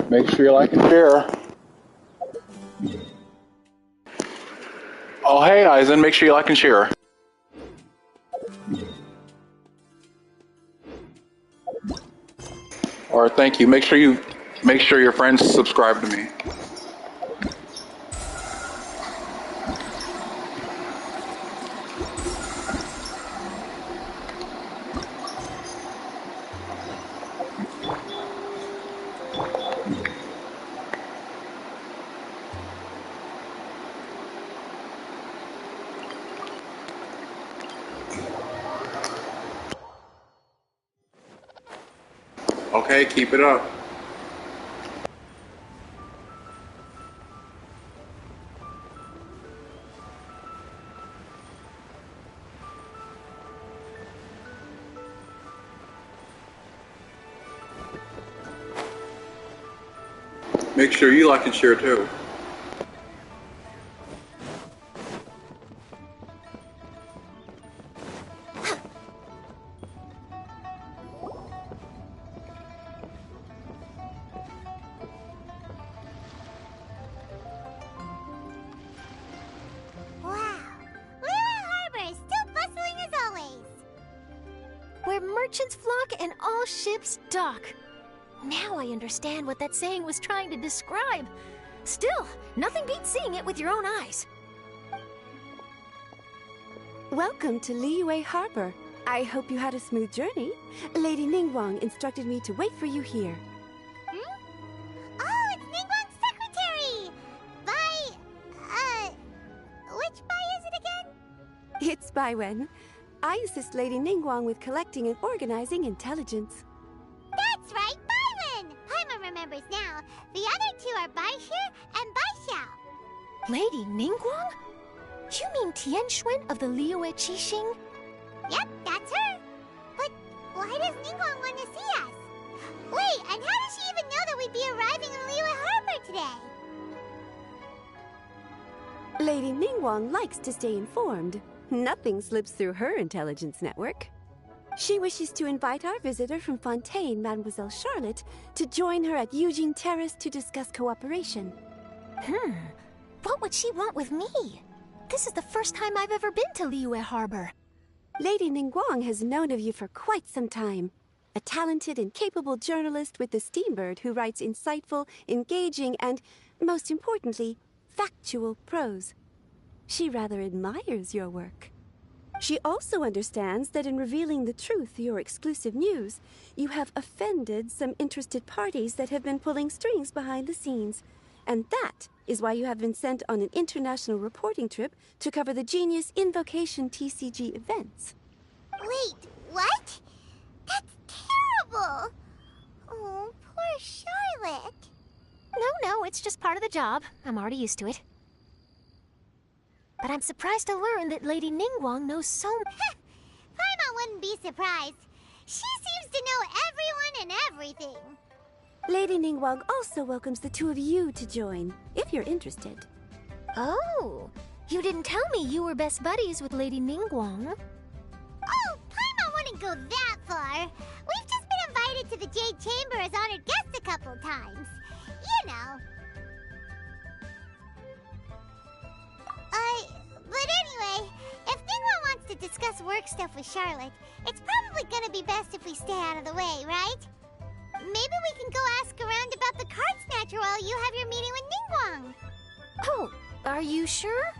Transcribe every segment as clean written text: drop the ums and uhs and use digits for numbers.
Make sure you like and share. Oh, hey, Eisen, make sure you like and share. Or thank you. Make sure your friends subscribe to me. Okay, keep it up. Make sure you like and share too. Merchants flock and all ships dock. Now I understand what that saying was trying to describe. Still, nothing beats seeing it with your own eyes. Welcome to Liyue Harbor. I hope you had a smooth journey. Lady Ningguang instructed me to wait for you here. Oh, it's Ningguang's secretary! Which Bai is it again? It's Baiwen. I assist Lady Ningguang with collecting and organizing intelligence. That's right, Baiwen! Paimon remembers now. The other two are Baishir and Baishao. Lady Ningguang? You mean Tianxuan of the Liyue Qixing? Yep, that's her. But why does Ningguang want to see us? Wait, and how does she even know that we'd be arriving in Liyue Harbor today? Lady Ningguang likes to stay informed. Nothing slips through her intelligence network. She wishes to invite our visitor from Fontaine, Mademoiselle Charlotte, to join her at Eugene Terrace to discuss cooperation. What would she want with me? This is the first time I've ever been to Liyue Harbor. Lady Ningguang has known of you for quite some time. A talented and capable journalist with the Steambird who writes insightful, engaging, and, most importantly, factual prose. She rather admires your work. She also understands that in revealing the truth, your exclusive news, you have offended some interested parties that have been pulling strings behind the scenes. And that is why you have been sent on an international reporting trip to cover the Genius Invocation TCG events. Wait, what? That's terrible! Oh, poor Charlotte. No, it's just part of the job. I'm already used to it. But I'm surprised to learn that Lady Ningguang knows so much. Paimon wouldn't be surprised. She seems to know everyone and everything. Lady Ningguang also welcomes the two of you to join, if you're interested. Oh, you didn't tell me you were best buddies with Lady Ningguang. Oh, Paimon wouldn't go that far. We've just been invited to the Jade Chamber as honored guests a couple times. You know. But anyway, if Ningguang wants to discuss work stuff with Charlotte, it's probably gonna be best if we stay out of the way, right? Maybe we can go ask around about the card snatcher while you have your meeting with Ningguang. Oh, are you sure?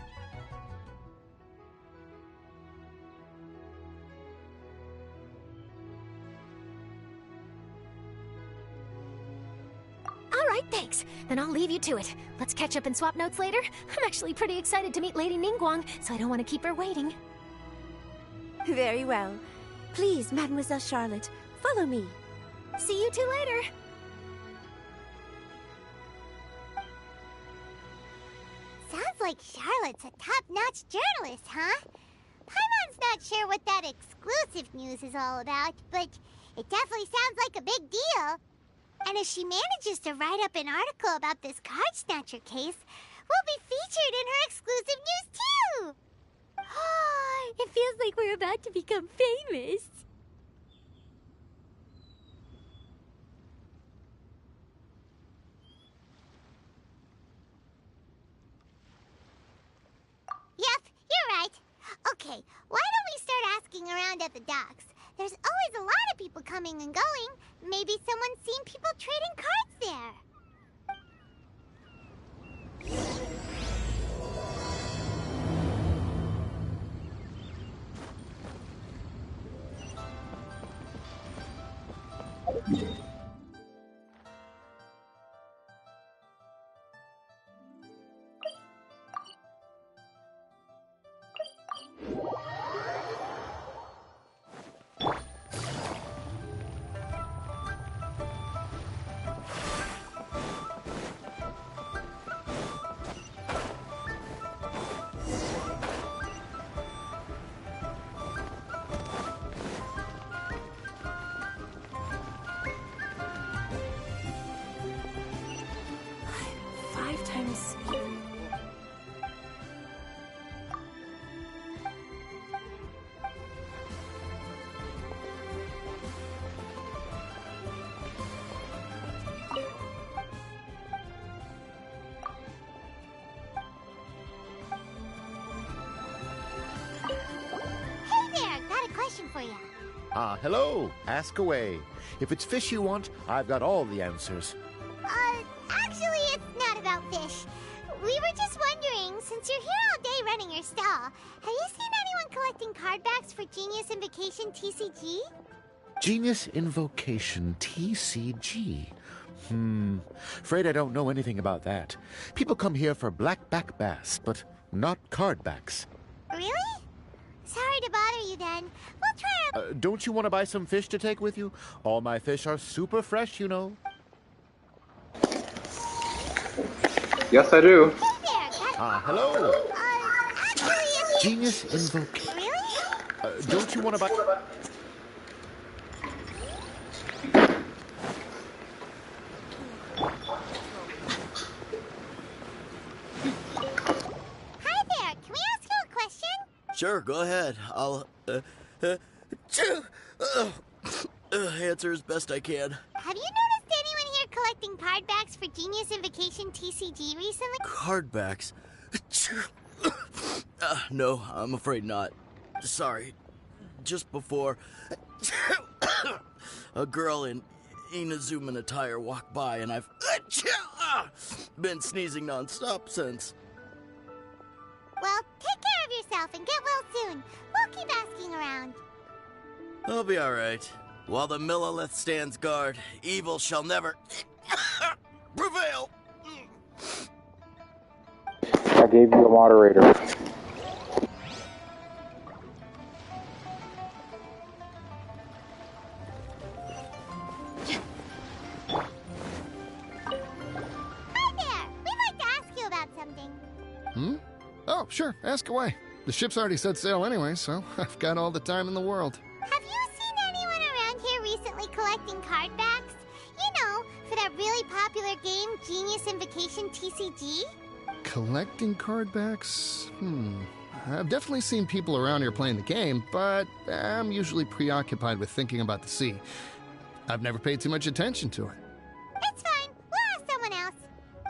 All right, thanks. Then I'll leave you to it. Let's catch up and swap notes later. I'm actually pretty excited to meet Lady Ningguang, so I don't want to keep her waiting. Very well. Please, Mademoiselle Charlotte, follow me. See you two later. Sounds like Charlotte's a top-notch journalist, huh? Paimon's not sure what that exclusive news is all about, but it definitely sounds like a big deal. And if she manages to write up an article about this card snatcher case, we'll be featured in her exclusive news too! It feels like we're about to become famous. Yep, you're right. Okay, why don't we start asking around at the docks? There's always a lot of people coming and going. Maybe someone's seen people trading cards there. For you. Hello. Ask away. If it's fish you want, I've got all the answers. Actually, it's not about fish. We were just wondering, since you're here all day running your stall, have you seen anyone collecting card backs for Genius Invocation TCG? Genius Invocation TCG. Afraid I don't know anything about that. People come here for blackback bass, but not card backs. Really? Sorry to bother you then. We'll try our... Don't you want to buy some fish to take with you? All my fish are super fresh, you know. Yes, I do. Hey there, Hello. actually, it's... Genius Invocation. Really? Don't you want to buy... Hi there, can we ask you a question? Sure, go ahead. I'll answer as best I can. Have you noticed anyone here collecting card backs for Genius Invocation TCG recently? Card backs? No, I'm afraid not. Sorry. Just before, a girl in Inazuman attire walked by, and I've been sneezing nonstop since. Well, take care of yourself and get well soon. We'll keep asking around. I'll be alright. While the Millilith stands guard, evil shall never prevail. I gave you a moderator. Hi there! We'd like to ask you about something. Oh, sure, ask away. The ship's already set sail anyway, so I've got all the time in the world. Have you seen anyone around here recently collecting card backs? You know, for that really popular game, Genius Invocation TCG? Collecting card backs? I've definitely seen people around here playing the game, but I'm usually preoccupied with thinking about the sea. I've never paid too much attention to it. It's fine. We'll ask someone else.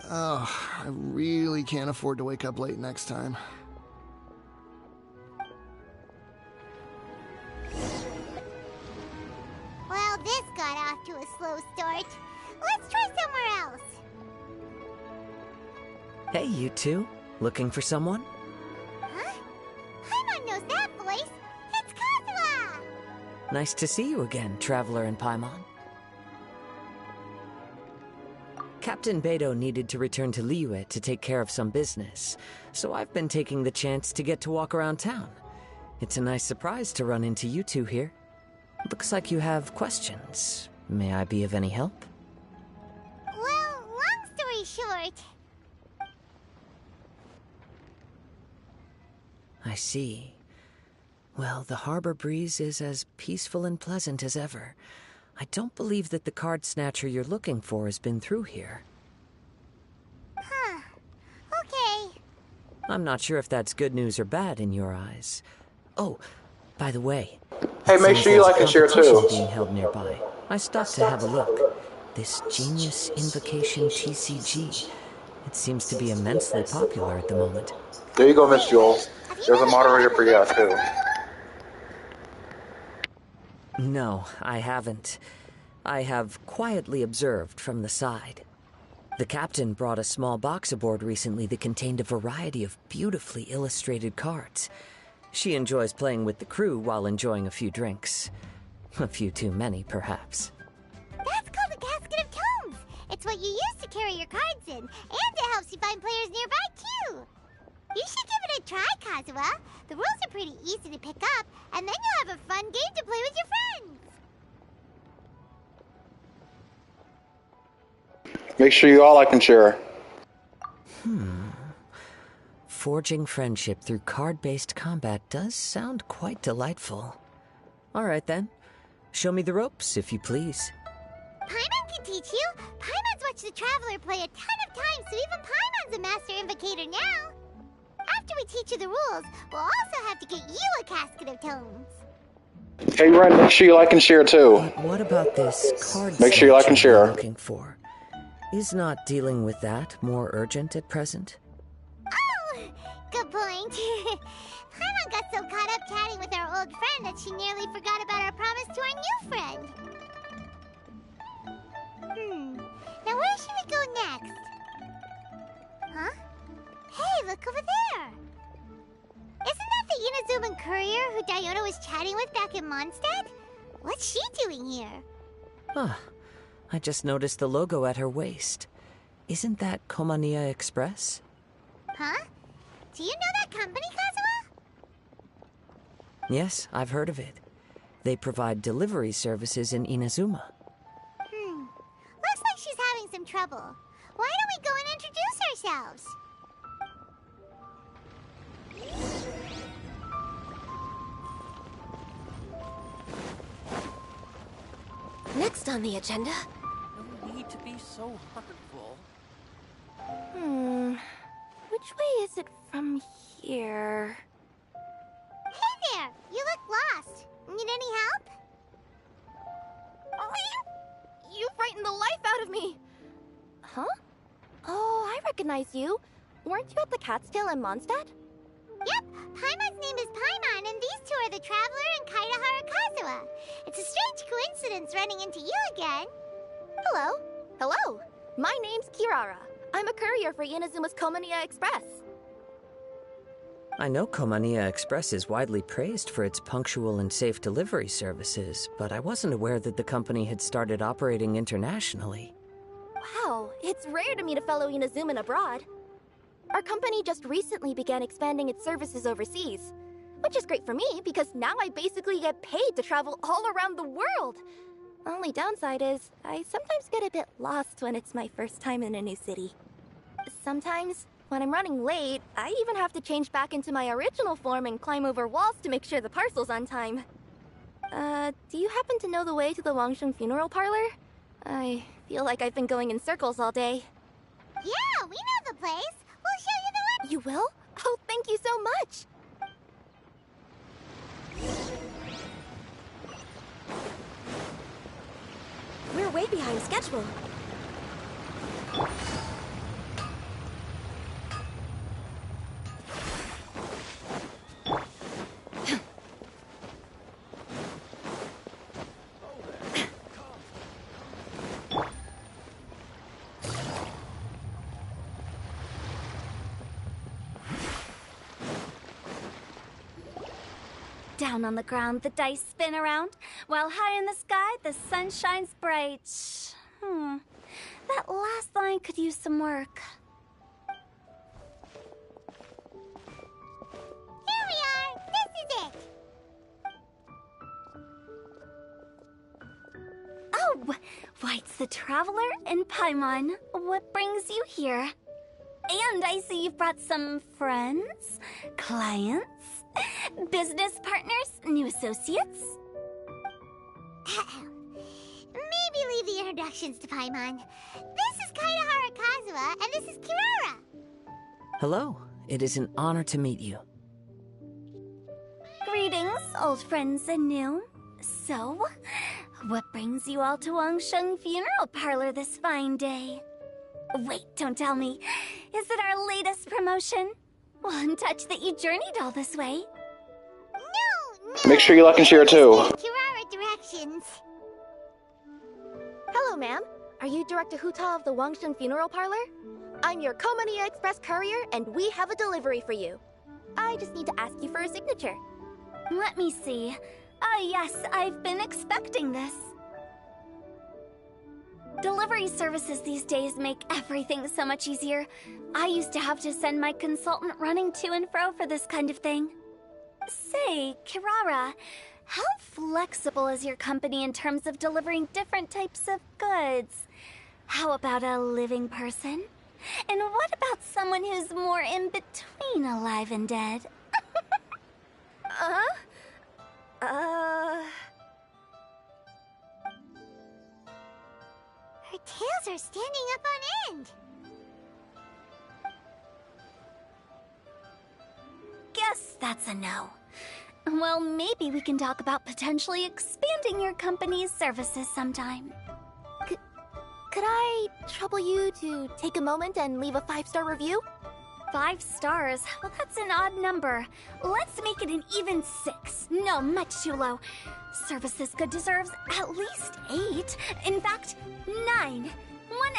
Oh, I really can't afford to wake up late next time. Well, this got off to a slow start. Let's try somewhere else. Hey, you two. Looking for someone? Huh? Paimon knows that voice. It's Kazuha! Nice to see you again, Traveler and Paimon. Captain Beidou needed to return to Liyue to take care of some business, so I've been taking the chance to get to walk around town. It's a nice surprise to run into you two here. Looks like you have questions. May I be of any help? Well, long story short... I see. Well, the harbor breeze is as peaceful and pleasant as ever. I don't believe that the card snatcher you're looking for has been through here. Huh. Okay. I'm not sure if that's good news or bad in your eyes. Oh, by the way. Hey, it make seems sure you there's like a and share competition too. being held nearby. I stopped to have a look. This Genius Invocation TCG. It seems to be immensely popular at the moment. There you go, Miss Jules. There's a moderator for you too. No, I haven't. I have quietly observed from the side. The captain brought a small box aboard recently that contained a variety of beautifully illustrated cards. She enjoys playing with the crew while enjoying a few drinks. A few too many, perhaps. That's called a casket of tomes. It's what you use to carry your cards in, and it helps you find players nearby, too. You should give it a try, Kazuha. The rules are pretty easy to pick up, and then you'll have a fun game to play with your friends. Make sure you all like and share. Forging friendship through card-based combat does sound quite delightful. All right, then. Show me the ropes, if you please. Paimon can teach you. Paimon's watched the Traveler play a ton of times, so even Paimon's a master invocator now. After we teach you the rules, we'll also have to get you a casket of tomes. Hey, Ren, make sure you like and share too. But what about this card Make sure you like and snatcher share. you're looking for? Is not dealing with that more urgent at present? Oh, good point. Paimon got so caught up chatting with our old friend that she nearly forgot about our promise to our new friend. Now where should we go next? Huh? Hey, look over there! Isn't that the Inazuman courier who Diona was chatting with back in Mondstadt? What's she doing here? Ah, I just noticed the logo at her waist. Isn't that Komania Express? Huh? Do you know that company, Kazuha? Yes, I've heard of it. They provide delivery services in Inazuma. Looks like she's having some trouble. Why don't we go and introduce ourselves? Next on the agenda. No need to be so hurtful. Which way is it from here? Hey there! You look lost. Need any help? You frightened the life out of me! Huh? Oh, I recognize you. Weren't you at the Cat's Tail in Mondstadt? Yep, Paimon's name is Paimon, and these two are the Traveler and Kaitahara Kazuha. It's a strange coincidence running into you again. Hello. Hello. My name's Kirara. I'm a courier for Inazuma's Komania Express. I know Komania Express is widely praised for its punctual and safe delivery services, but I wasn't aware that the company had started operating internationally. Wow, it's rare to meet a fellow Inazuman abroad. Our company just recently began expanding its services overseas, which is great for me because now I basically get paid to travel all around the world. Only downside is I sometimes get a bit lost when it's my first time in a new city. Sometimes, when I'm running late, I even have to change back into my original form and climb over walls to make sure the parcel's on time. Do you happen to know the way to the Wangsheng funeral parlor? I feel like I've been going in circles all day. Yeah, we know the place. We'll show you the way. You will? Oh, thank you so much! We're way behind schedule. Down on the ground, the dice spin around, while high in the sky, the sun shines bright. That last line could use some work. Here we are. This is it. Oh, White's the Traveler and Paimon. What brings you here? And I see you've brought some friends, clients, business partners, new associates. do the introductions to Paimon. This is Kaedahara Kazuha, and this is Kirara. Hello. It is an honor to meet you. Greetings, old friends and new. So, what brings you all to Wangsheng Funeral Parlor this fine day? Wait, don't tell me. Is it our latest promotion? Well, I'm touched that you journeyed all this way. No! Make sure you like and share too. Kirara directions. Hello, ma'am. Are you Director Huta of the Wangshen Funeral Parlor? I'm your Komania Express courier, and we have a delivery for you. I just need to ask you for a signature. Let me see. Ah, yes, I've been expecting this. Delivery services these days make everything so much easier. I used to have to send my consultant running to and fro for this kind of thing. Say, Kirara, how flexible is your company in terms of delivering different types of goods? How about a living person? And what about someone who's more in between alive and dead? Her tails are standing up on end. Guess that's a no. Well, maybe we can talk about potentially expanding your company's services sometime. Could I trouble you to take a moment and leave a 5-star review? 5 stars? Well, that's an odd number. Let's make it an even 6. No, much too low. Services Good deserves at least 8. In fact, 9. 1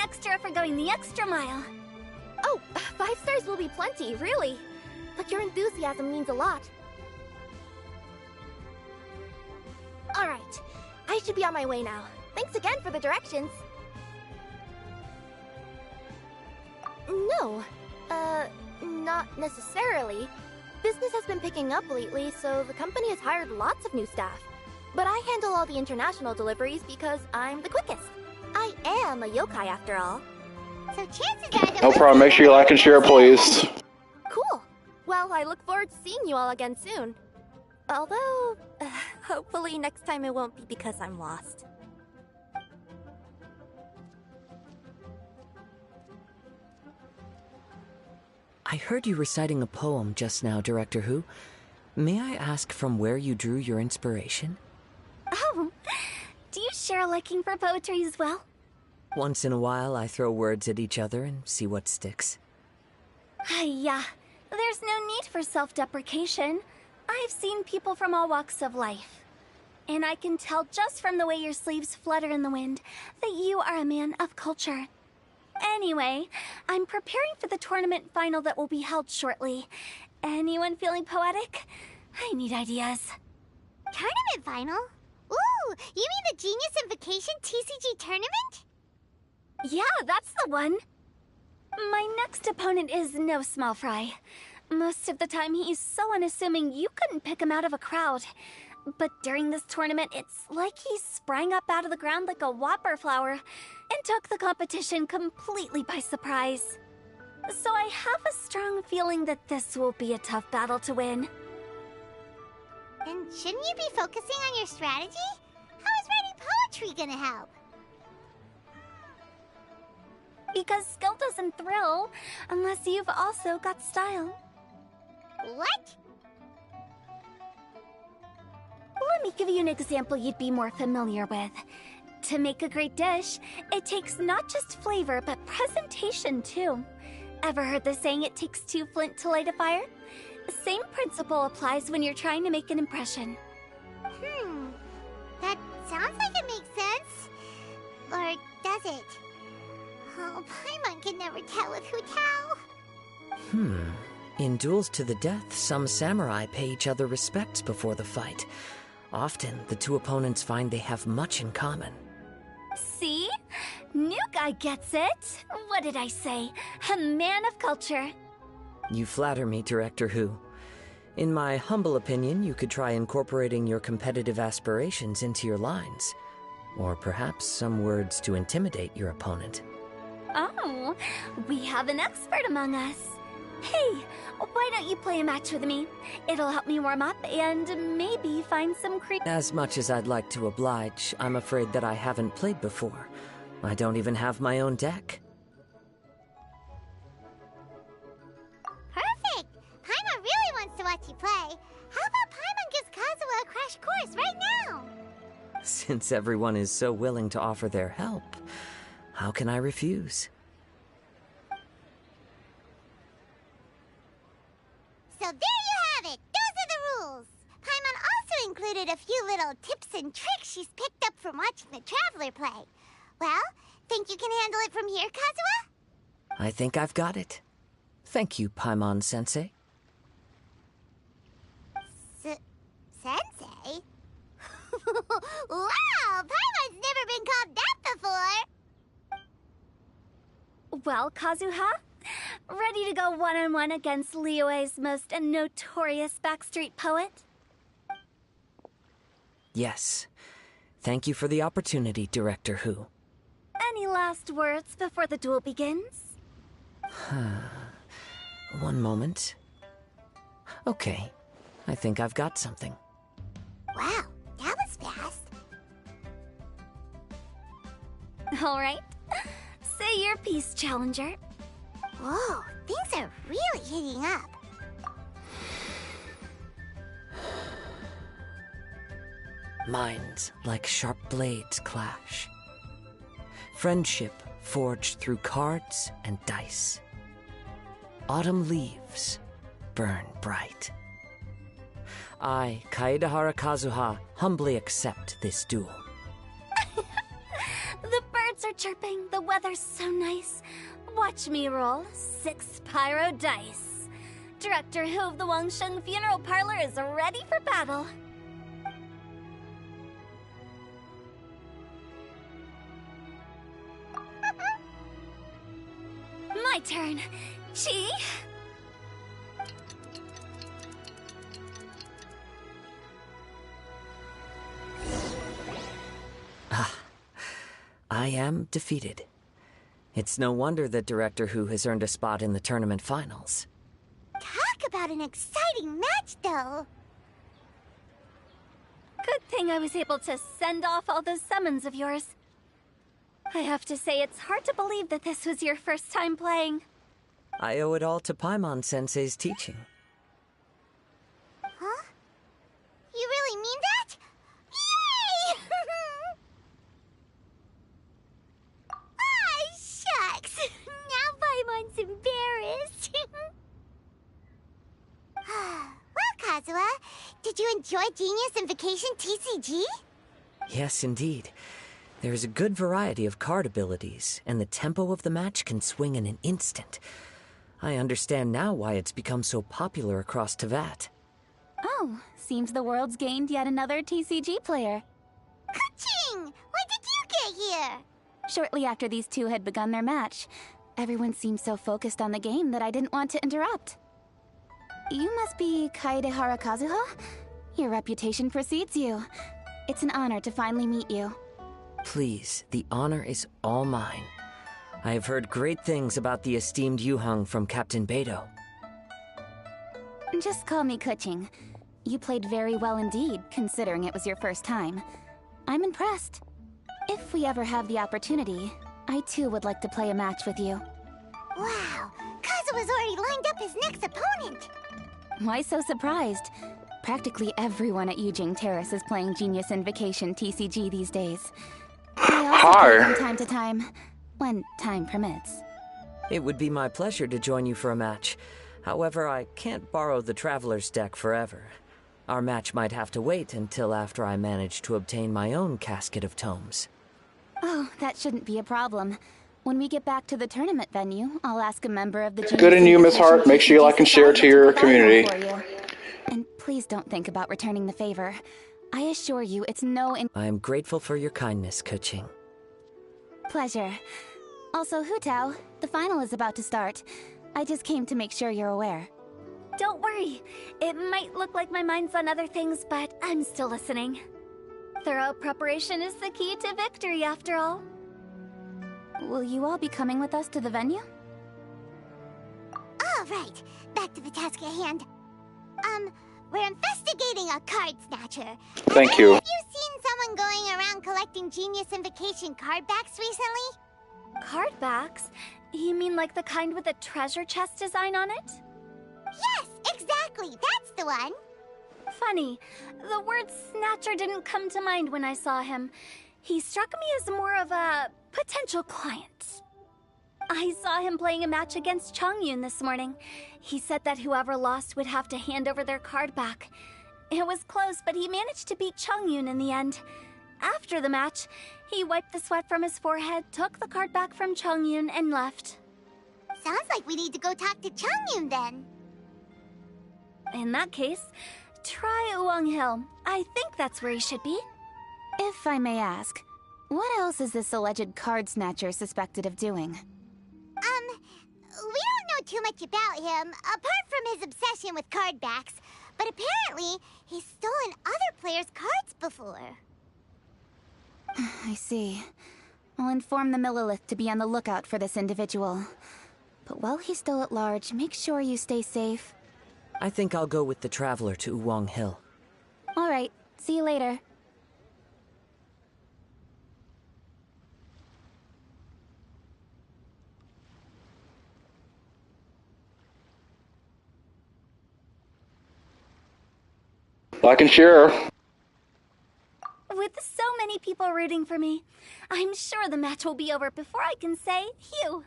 extra for going the extra mile. Oh, 5 stars will be plenty, really. But your enthusiasm means a lot. Alright, I should be on my way now. Thanks again for the directions. No, not necessarily. Business has been picking up lately, so the company has hired lots of new staff. But I handle all the international deliveries because I'm the quickest. I am a yokai after all. So chances are that No problem. Make sure you like and share, please. Cool. Well, I look forward to seeing you all again soon. Although, hopefully next time it won't be because I'm lost. I heard you reciting a poem just now, Director Who. May I ask from where you drew your inspiration? Oh, do you share a liking for poetry as well? Once in a while, I throw words at each other and see what sticks. Yeah, there's no need for self-deprecation. I've seen people from all walks of life. And I can tell just from the way your sleeves flutter in the wind that you are a man of culture. Anyway, I'm preparing for the tournament final that will be held shortly. Anyone feeling poetic? I need ideas. Tournament final? Ooh, you mean the Genius Invocation TCG tournament? Yeah, that's the one. My next opponent is no small fry. Most of the time he's so unassuming you couldn't pick him out of a crowd. But during this tournament, it's like he sprang up out of the ground like a whopper flower and took the competition completely by surprise. So I have a strong feeling that this will be a tough battle to win. And shouldn't you be focusing on your strategy? How is writing poetry gonna help? Because skill doesn't thrill unless you've also got style. What? Let me give you an example you'd be more familiar with. To make a great dish, it takes not just flavor, but presentation too. Ever heard the saying, it takes 2 flint to light a fire? Same principle applies when you're trying to make an impression. That sounds like it makes sense. Or does it? Oh, Paimon can never tell with Hu Tao. In duels to the death, some samurai pay each other respects before the fight. Often, the 2 opponents find they have much in common. See? New guy gets it. What did I say? A man of culture. You flatter me, Director Who. In my humble opinion, you could try incorporating your competitive aspirations into your lines. Or perhaps some words to intimidate your opponent. Oh, we have an expert among us. Hey, why don't you play a match with me? It'll help me warm up and maybe find some creep. As much as I'd like to oblige, I'm afraid that I haven't played before. I don't even have my own deck. Perfect! Paimon really wants to watch you play. How about Paimon gives Kazuha a crash course right now? Since everyone is so willing to offer their help, how can I refuse? So there you have it! Those are the rules! Paimon also included a few little tips and tricks she's picked up from watching the Traveler play. Well, think you can handle it from here, Kazuha? I think I've got it. Thank you, Paimon-sensei. Sensei? Wow! Paimon's never been called that before! Well, Kazuha? Ready to go one-on-one against Liyue's most notorious backstreet poet? Yes. Thank you for the opportunity, Director Hu. Any last words before the duel begins? One moment. Okay. I think I've got something. Wow, that was fast. All right. Say your piece, Challenger. Whoa, things are really heating up. Minds like sharp blades clash. Friendship forged through cards and dice. Autumn leaves burn bright. I, Kaedahara Kazuha, humbly accept this duel. The birds are chirping, the weather's so nice. Watch me roll 6 pyro dice. Director Hu of the Wangsheng Funeral Parlor is ready for battle. My turn. Chi? I am defeated. It's no wonder that Director Hu has earned a spot in the tournament finals. Talk about an exciting match, though. Good thing I was able to send off all those summons of yours. I have to say, it's hard to believe that this was your first time playing. I owe it all to Paimon-sensei's teaching. Huh? You really mean that? Yay! Ah, shucks! Now Paimon's embarrassed. Well, Kazuha, did you enjoy Genius Invocation TCG? Yes, indeed. There is a good variety of card abilities, and the tempo of the match can swing in an instant. I understand now why it's become so popular across Teyvat. Oh, seems the world's gained yet another TCG player. Ka-ching! When did you get here? Shortly after these two had begun their match, everyone seemed so focused on the game that I didn't want to interrupt. You must be Kaedehara Kazuha? Your reputation precedes you. It's an honor to finally meet you. Please, the honor is all mine. I have heard great things about the esteemed Yuheng from Captain Beidou. Just call me Kuching. You played very well indeed, considering it was your first time. I'm impressed. If we ever have the opportunity, I too would like to play a match with you. Wow, Kazuha's already lined up his next opponent. Why so surprised? Practically everyone at Yujing Terrace is playing Genius Invocation TCG these days. I also play from time to time, when time permits. It would be my pleasure to join you for a match. However, I can't borrow the Traveler's deck forever. Our match might have to wait until after I manage to obtain my own casket of tomes. Oh, that shouldn't be a problem. When we get back to the tournament venue, I'll ask a member of the Genius Good in you, Miss Invocation Hart. Make sure you like and share Society to your put that on community. for you. And please don't think about returning the favor. I assure you, it's no I am grateful for your kindness, Kuching. pleasure. Also, Hutao, the final is about to start. I just came to make sure you're aware. Don't worry. It might look like my mind's on other things, but I'm still listening. Thorough preparation is the key to victory, after all. Will you all be coming with us to the venue? Alright, back to the task at hand. We're investigating a card snatcher. Thank you. Have you seen someone going around collecting Genius Invocation card backs recently? Card backs? You mean like the kind with a treasure chest design on it? Yes, exactly. That's the one. Funny, the word snatcher didn't come to mind when I saw him. He struck me as more of a potential client. I saw him playing a match against Chongyun this morning. He said that whoever lost would have to hand over their card back. It was close, but he managed to beat Chongyun in the end. After the match, he wiped the sweat from his forehead, took the card back from Chongyun, and left. Sounds like we need to go talk to Chongyun then. In that case, try Uwang Hill. I think that's where he should be. If I may ask, what else is this alleged card snatcher suspected of doing? We don't know too much about him, apart from his obsession with card backs. But apparently, he's stolen other players' cards before. I see. I'll inform the Millilith to be on the lookout for this individual. But while he's still at large, make sure you stay safe. I think I'll go with the Traveler to Uwang Hill. All right, see you later. Like and share. With so many people rooting for me, I'm sure the match will be over before I can say phew.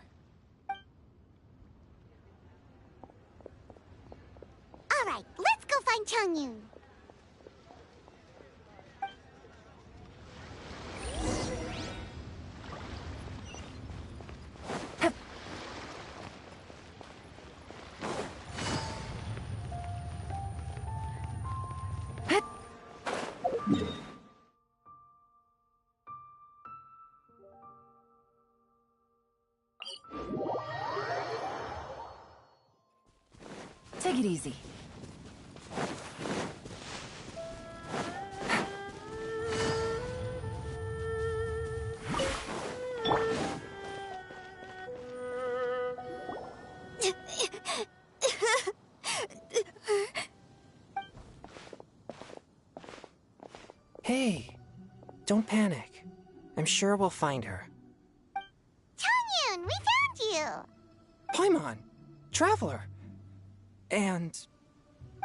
Alright, let's go find Chongyun. Take it easy. Hey, don't panic. I'm sure we'll find her. Chongyun, we found you! Paimon, Traveler. And...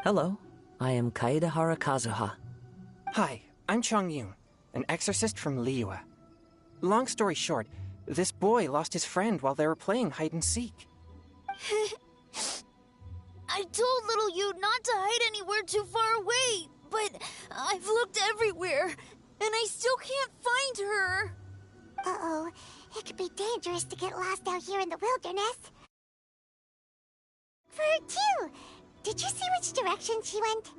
Hello, I am Kaedehara Kazuha. Hi, I'm Chongyun, an exorcist from Liyue. Long story short, this boy lost his friend while they were playing hide-and-seek. I told little you not to hide anywhere too far away, but I've looked everywhere, and I still can't find her. Uh-oh, it could be dangerous to get lost out here in the wilderness. For her too! Did you see which direction she went?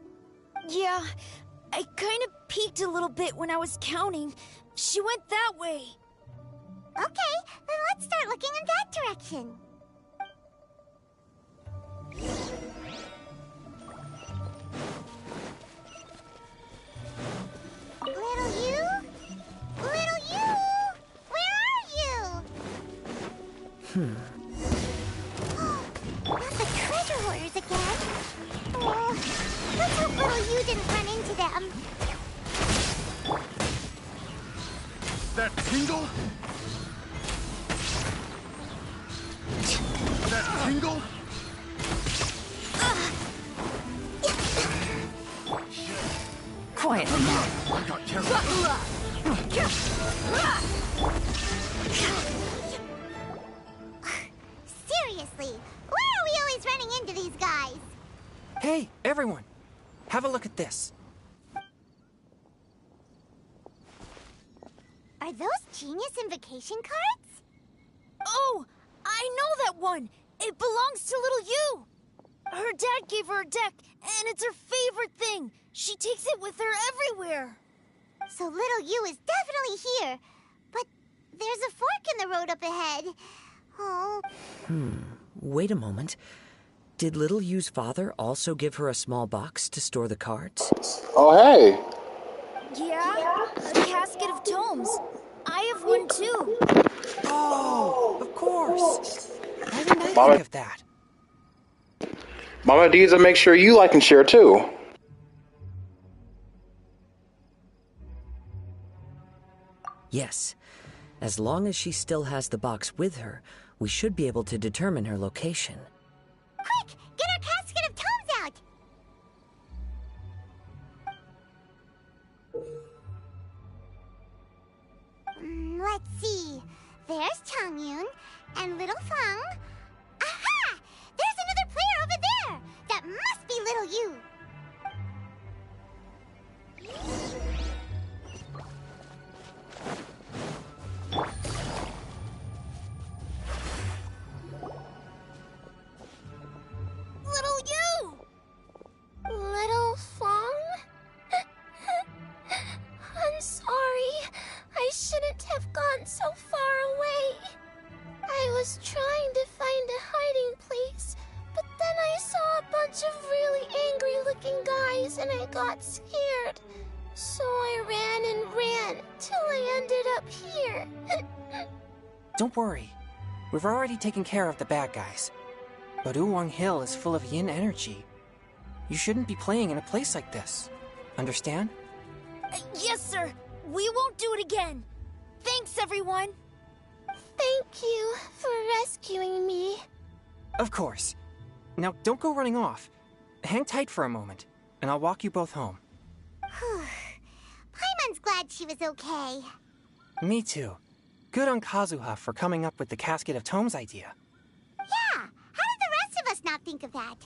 Yeah, I kind of peeked a little bit when I was counting. She went that way. Okay, then let's start looking in that direction. Little you? Little you? Where are you? Not the treasure hoarders again. Oh, let's hope little you didn't run into them. That tingle? That tingle? Quiet now. I got careful. Seriously, why are we always running into these guys? Hey, everyone! Have a look at this. Are those Genius Invocation cards? Oh, I know that one. It belongs to little you. Her dad gave her a deck, and it's her favorite thing. She takes it with her everywhere. So little you is definitely here. But there's a fork in the road up ahead. Oh. Wait a moment. Did Little Yu's father also give her a small box to store the cards? Oh, hey. Yeah, a casket of tomes. I have one too. Oh, of course. Why didn't I Mama. think of that? Mama Diza, make sure you like and share too. Yes. As long as she still has the box with her, we should be able to determine her location. Quick! Get our casket of tomes out! Let's see. There's Changyun and Little Fang. Aha! There's another player over there! That must be Little Yu. Little you! Little Fang? I'm sorry. I shouldn't have gone so far away. I was trying to find a hiding place, but then I saw a bunch of really angry-looking guys and I got scared. So I ran till I ended up here. Don't worry. We've already taken care of the bad guys. But Uwang Hill is full of yin energy. You shouldn't be playing in a place like this. Understand? Yes, sir. We won't do it again. Thanks, everyone. Thank you for rescuing me. Of course. Now, don't go running off. Hang tight for a moment, and I'll walk you both home. Paimon's glad she was okay. Me too. Good on Kazuha for coming up with the Casket of Tomes idea. Yeah, how did the rest of us not think of that?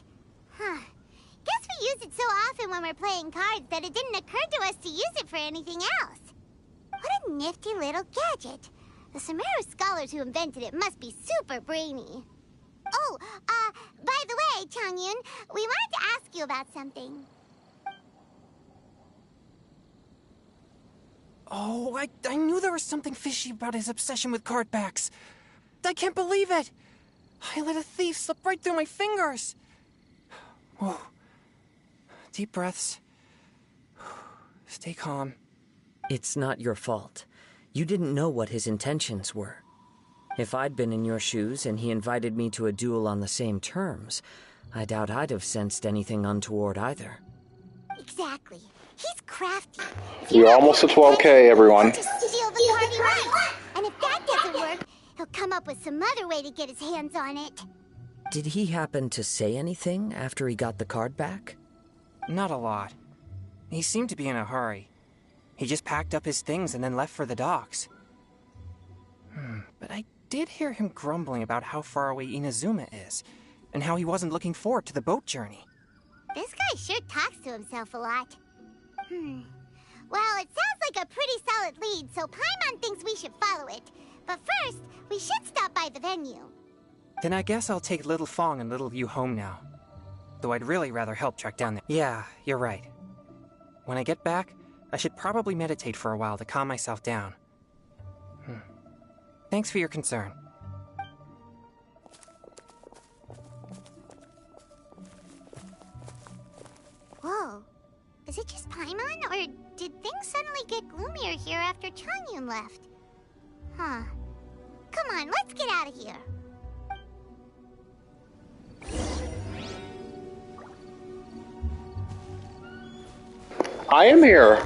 Guess we use it so often when we're playing cards that it didn't occur to us to use it for anything else. What a nifty little gadget. The Sumeru scholars who invented it must be super brainy. Oh, by the way, Changyun, we wanted to ask you about something. Oh, I knew there was something fishy about his obsession with card backs. I can't believe it! I let a thief slip right through my fingers! Whoa. Deep breaths. Stay calm. It's not your fault. You didn't know what his intentions were. If I'd been in your shoes and he invited me to a duel on the same terms, I doubt I'd have sensed anything untoward either. Exactly. He's crafty. We're almost to 12K, everyone. To steal the party right. And if that doesn't work, he'll come up with some other way to get his hands on it. Did he happen to say anything after he got the card back? Not a lot. He seemed to be in a hurry. He just packed up his things and then left for the docks. But I did hear him grumbling about how far away Inazuma is, and how he wasn't looking forward to the boat journey. This guy sure talks to himself a lot. Well, it sounds like a pretty solid lead, so Paimon thinks we should follow it. But first, we should stop by the venue. Then I guess I'll take Little Fang and Little Yu home now. Though I'd really rather help track down the... Yeah, you're right. When I get back, I should probably meditate for a while to calm myself down. Thanks for your concern. Whoa. Is it just Paimon, or did things suddenly get gloomier here after Changyun left? Come on, let's get out of here. I am here.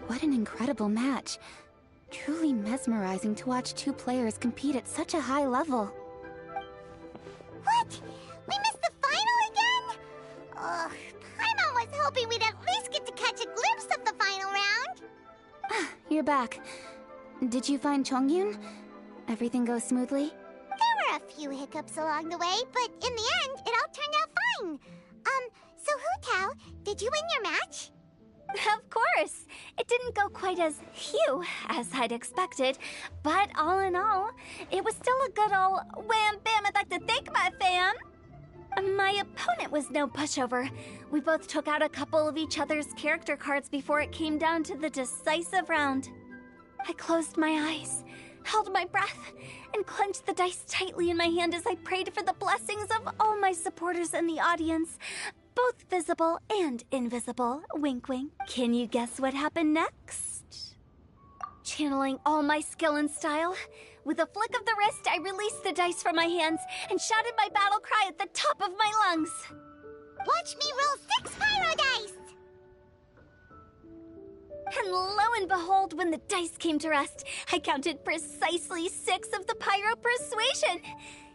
What an incredible match. Truly mesmerizing to watch two players compete at such a high level. What? We missed the final again? Ugh, Paimon was hoping we'd at least get to catch a glimpse of the final round. You're back. Did you find Chongyun? Everything go smoothly? There were a few hiccups along the way, but in the end, it all turned out fine. So, Hu-Tao, did you win your match? Of course! It didn't go quite as phew as I'd expected, but all in all, it was still a good ol' wham bam. I'd like to thank my fam! My opponent was no pushover. We both took out a couple of each other's character cards before it came down to the decisive round. I closed my eyes, held my breath, and clenched the dice tightly in my hand as I prayed for the blessings of all my supporters in the audience, both visible and invisible. Wink, wink. Can you guess what happened next? Channeling all my skill and style, with a flick of the wrist, I released the dice from my hands and shouted my battle cry at the top of my lungs. Watch me roll 6 pyro dice! And lo and behold, when the dice came to rest, I counted precisely 6 of the pyro persuasion.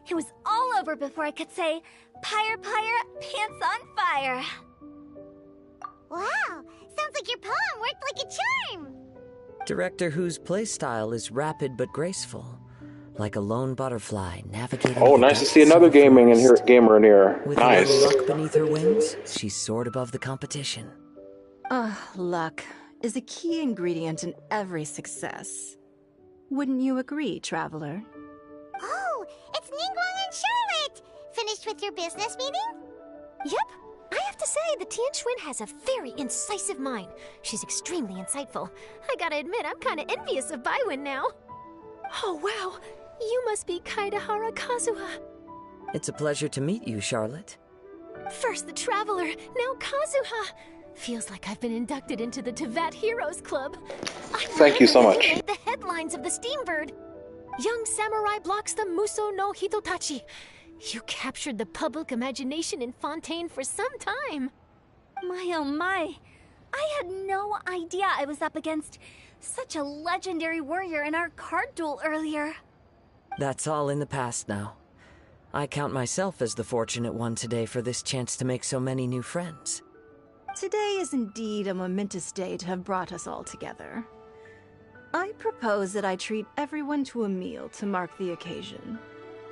It was all over before I could say, Pyre, pants on fire. Wow, sounds like your poem worked like a charm. Director Who's playstyle is rapid but graceful, like a lone butterfly navigating. Oh, the nice to depths see another of the gamer forest. in here. With Nice. a little luck beneath her wings, she soared above the competition. Luck is a key ingredient in every success. Wouldn't you agree, Traveler? Oh, it's Ningguang and Charlotte! Finished with your business meeting? Yep. I have to say, the Tianquan has a very incisive mind. She's extremely insightful. I gotta admit, I'm kinda envious of Baiwen now. Oh, wow. You must be Kaidahara Kazuha. It's a pleasure to meet you, Charlotte. First the Traveler, now Kazuha. Feels like I've been inducted into the Tevat Heroes Club. Thank you so much. The headlines of the Steambird. Young samurai blocks the Muso no Hitotachi. You captured the public imagination in Fontaine for some time. My oh my. I had no idea I was up against such a legendary warrior in our card duel earlier. That's all in the past now. I count myself as the fortunate one today for this chance to make so many new friends. Today is indeed a momentous day to have brought us all together. I propose that I treat everyone to a meal to mark the occasion,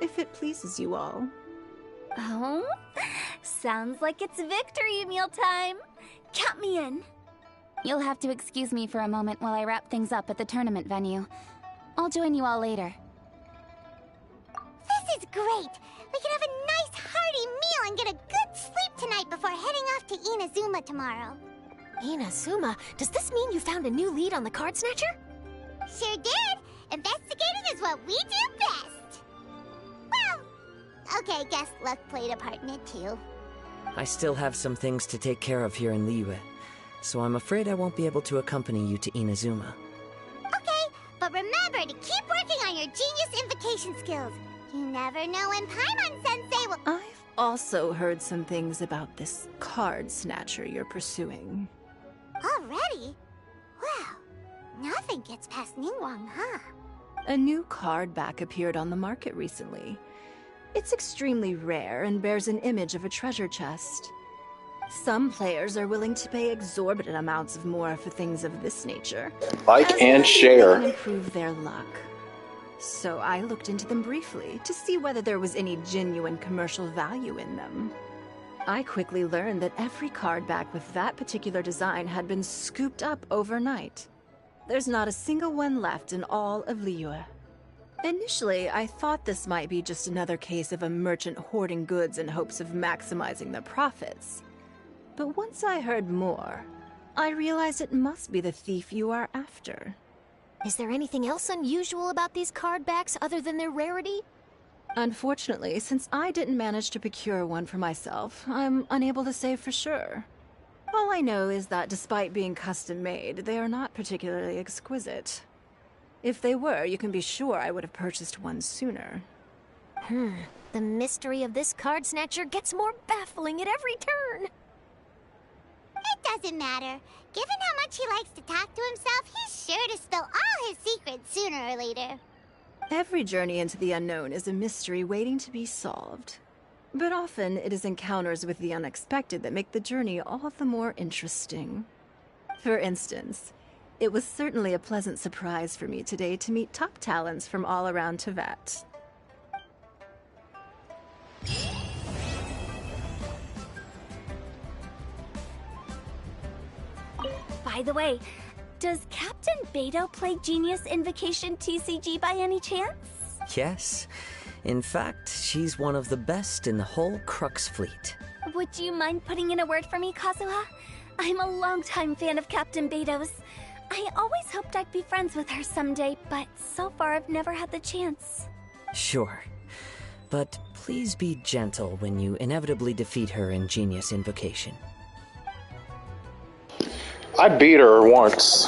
if it pleases you all. Oh? Sounds like it's victory meal time. Count me in. You'll have to excuse me for a moment while I wrap things up at the tournament venue. I'll join you all later. This is great! We can have a nice hearty meal and get a good sleep tonight before heading off to Inazuma tomorrow. Inazuma, does this mean you found a new lead on the Card Snatcher? Sure did! Investigating is what we do best! Well, okay, guess luck played a part in it too. I still have some things to take care of here in Liyue, so I'm afraid I won't be able to accompany you to Inazuma. Okay, but remember to keep working on your genius invocation skills. You never know when Paimon-sensei will— I've also heard some things about this card snatcher you're pursuing. Already? Well, nothing gets past Ningguang, huh? A new card back appeared on the market recently. It's extremely rare and bears an image of a treasure chest. Some players are willing to pay exorbitant amounts of more for things of this nature. Like and share. They can improve their luck. So I looked into them briefly to see whether there was any genuine commercial value in them. I quickly learned that every card back with that particular design had been scooped up overnight. There's not a single one left in all of Liyue. Initially, I thought this might be just another case of a merchant hoarding goods in hopes of maximizing their profits. But once I heard more, I realized it must be the thief you are after. Is there anything else unusual about these card backs other than their rarity? Unfortunately, since I didn't manage to procure one for myself, I'm unable to say for sure. All I know is that despite being custom-made, they are not particularly exquisite. If they were, you can be sure I would have purchased one sooner. The mystery of this card snatcher gets more baffling at every turn. It doesn't matter. Given how much he likes to talk to himself, he's sure to spill all his secrets sooner or later. Every journey into the unknown is a mystery waiting to be solved. But often it is encounters with the unexpected that make the journey all the more interesting. For instance, it was certainly a pleasant surprise for me today to meet top talents from all around Tevat. By the way, does Captain Beto play Genius Invocation TCG by any chance? Yes. In fact, she's one of the best in the whole Crux fleet. Would you mind putting in a word for me, Kazuha? I'm a longtime fan of Captain Beto's. I always hoped I'd be friends with her someday, but so far I've never had the chance. Sure. But please be gentle when you inevitably defeat her in Genius Invocation. I beat her once.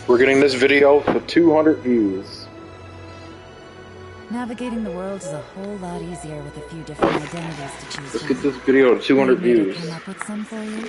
We're getting this video for 200 views. Navigating the world is a whole lot easier with a few different identities to choose Let's from. get this video to 200 Maybe to views. come up with some for you.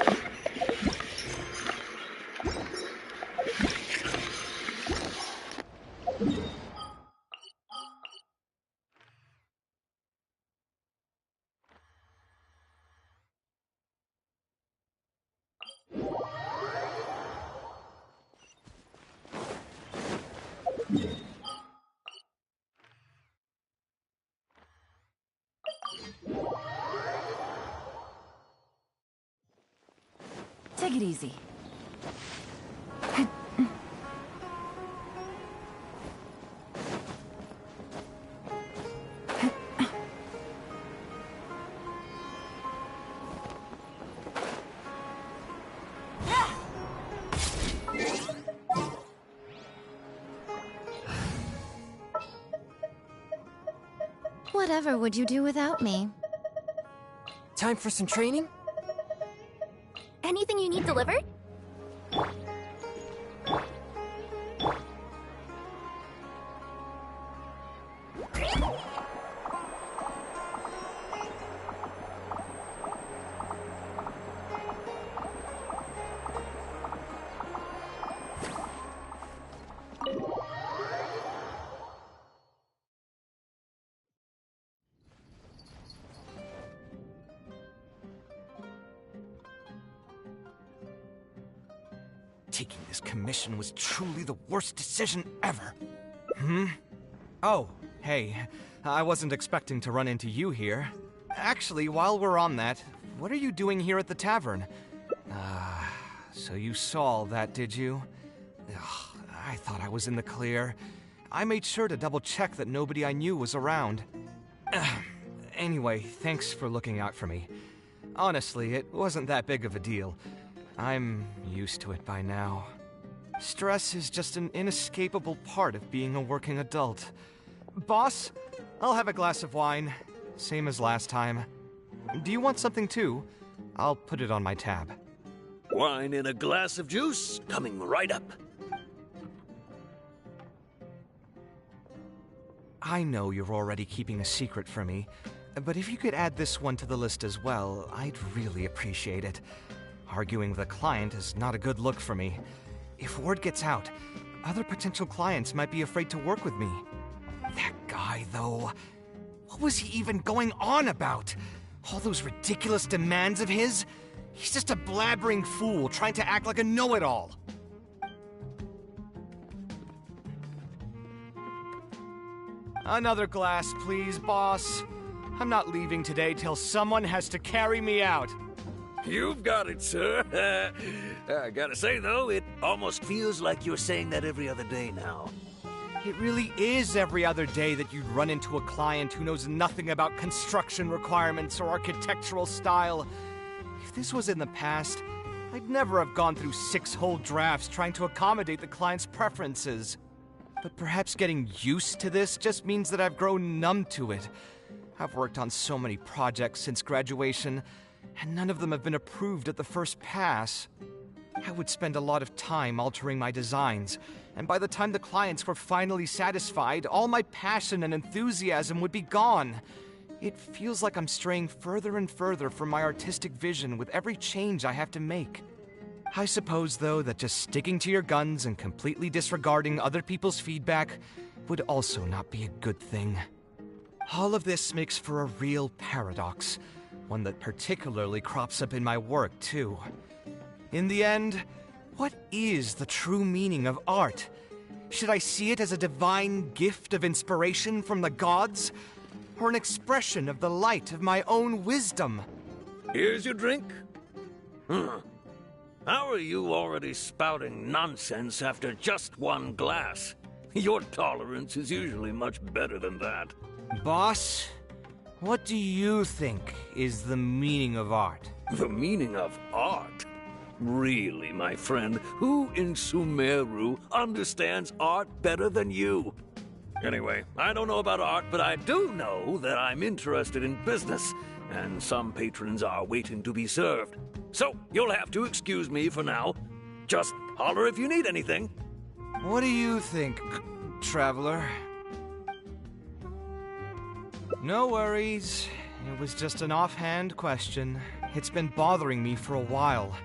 Take it easy. Whatever would you do without me? Time for some training? Anything you need delivered? Taking this commission was truly the worst decision ever. Oh, hey, I wasn't expecting to run into you here. Actually, while we're on that, what are you doing here at the tavern? So you saw all that, did you? Ugh, I thought I was in the clear. I made sure to double check that nobody I knew was around. Anyway, thanks for looking out for me. Honestly, it wasn't that big of a deal. I'm used to it by now. Stress is just an inescapable part of being a working adult. Boss, I'll have a glass of wine, same as last time. Do you want something too? I'll put it on my tab. Wine and a glass of juice coming right up. I know you're already keeping a secret from me, but if you could add this one to the list as well, I'd really appreciate it. Arguing with a client is not a good look for me. If word gets out, other potential clients might be afraid to work with me. That guy, though, what was he even going on about? All those ridiculous demands of his? He's just a blabbering fool trying to act like a know-it-all. Another glass, please, boss. I'm not leaving today till someone has to carry me out. You've got it, sir. I gotta say, though, it almost feels like you're saying that every other day now. It really is every other day that you'd run into a client who knows nothing about construction requirements or architectural style. If this was in the past, I'd never have gone through 6 whole drafts trying to accommodate the client's preferences. But perhaps getting used to this just means that I've grown numb to it. I've worked on so many projects since graduation, and none of them have been approved at the first pass. I would spend a lot of time altering my designs, and by the time the clients were finally satisfied, all my passion and enthusiasm would be gone. It feels like I'm straying further and further from my artistic vision with every change I have to make. I suppose, though, that just sticking to your guns and completely disregarding other people's feedback would also not be a good thing. All of this makes for a real paradox, one that particularly crops up in my work, too. In the end, what is the true meaning of art? Should I see it as a divine gift of inspiration from the gods? Or an expression of the light of my own wisdom? Here's your drink. How are you already spouting nonsense after just one glass? Your tolerance is usually much better than that. Boss, what do you think is the meaning of art? The meaning of art? Really, my friend, who in Sumeru understands art better than you? Anyway, I don't know about art, but I do know that I'm interested in business, and some patrons are waiting to be served. So, you'll have to excuse me for now. Just holler if you need anything. What do you think, traveler? No worries. It was just an offhand question. It's been bothering me for a while.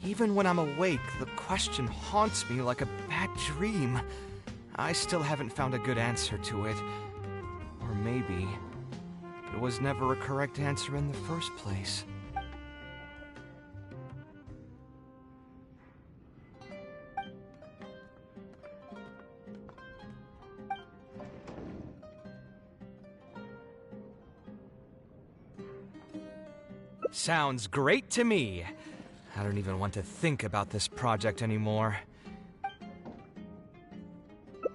Even when I'm awake, the question haunts me like a bad dream. I still haven't found a good answer to it. Or maybe it was never a correct answer in the first place. Sounds great to me. I don't even want to think about this project anymore.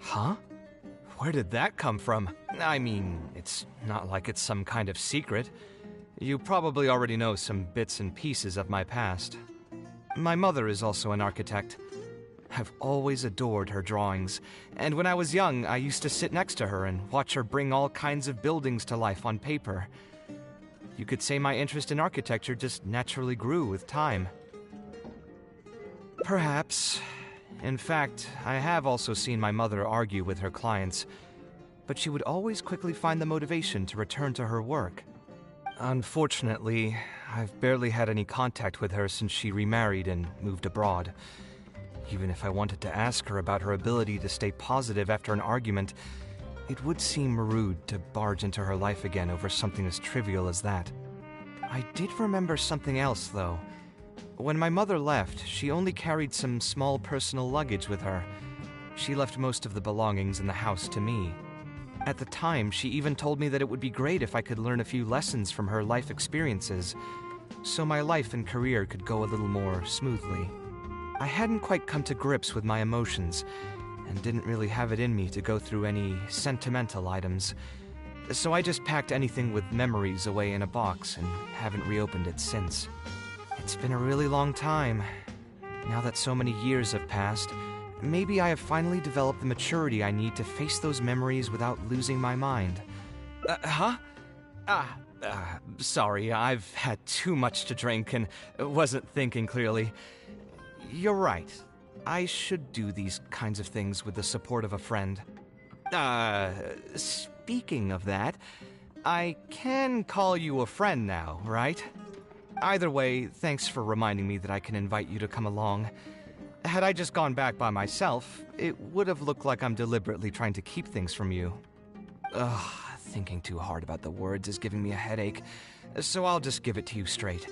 Huh? Where did that come from? I mean, it's not like it's some kind of secret. You probably already know some bits and pieces of my past. My mother is also an architect. I've always adored her drawings, and when I was young, I used to sit next to her and watch her bring all kinds of buildings to life on paper. You could say my interest in architecture just naturally grew with time. Perhaps. In fact, I have also seen my mother argue with her clients, but she would always quickly find the motivation to return to her work. Unfortunately, I've barely had any contact with her since she remarried and moved abroad. Even if I wanted to ask her about her ability to stay positive after an argument, it would seem rude to barge into her life again over something as trivial as that. I did remember something else, though. When my mother left, she only carried some small personal luggage with her. She left most of the belongings in the house to me. At the time, she even told me that it would be great if I could learn a few lessons from her life experiences, so my life and career could go a little more smoothly. I hadn't quite come to grips with my emotions, and didn't really have it in me to go through any sentimental items, so I just packed anything with memories away in a box and haven't reopened it since. It's been a really long time. Now that so many years have passed, maybe I have finally developed the maturity I need to face those memories without losing my mind. Sorry, I've had too much to drink and wasn't thinking clearly. You're right. I should do these kinds of things with the support of a friend. Speaking of that, I can call you a friend now, right? Either way, thanks for reminding me that I can invite you to come along. Had I just gone back by myself, it would have looked like I'm deliberately trying to keep things from you. Thinking too hard about the words is giving me a headache, so I'll just give it to you straight.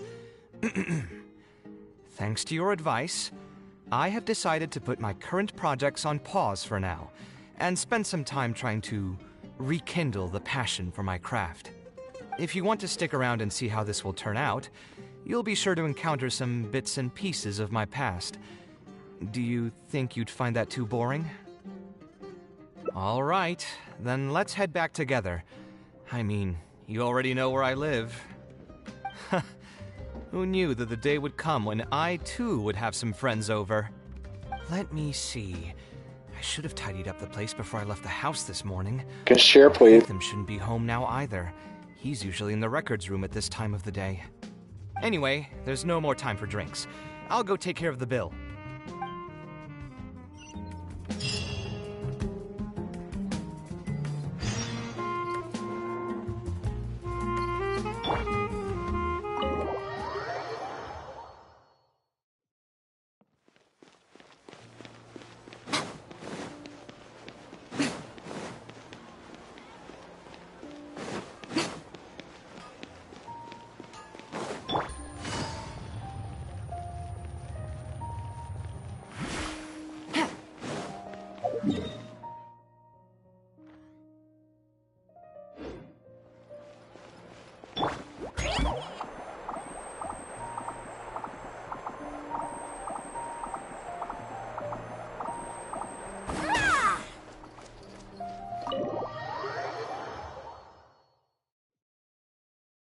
Thanks to your advice, I have decided to put my current projects on pause for now, and spend some time trying to rekindle the passion for my craft. If you want to stick around and see how this will turn out, you'll be sure to encounter some bits and pieces of my past. Do you think you'd find that too boring? All right, then let's head back together. I mean, you already know where I live. Who knew that the day would come when I, too, would have some friends over? Let me see. I should have tidied up the place before I left the house this morning. Can share, please. Ethan shouldn't be home now either. He's usually in the records room at this time of the day. Anyway, there's no more time for drinks. I'll go take care of the bill.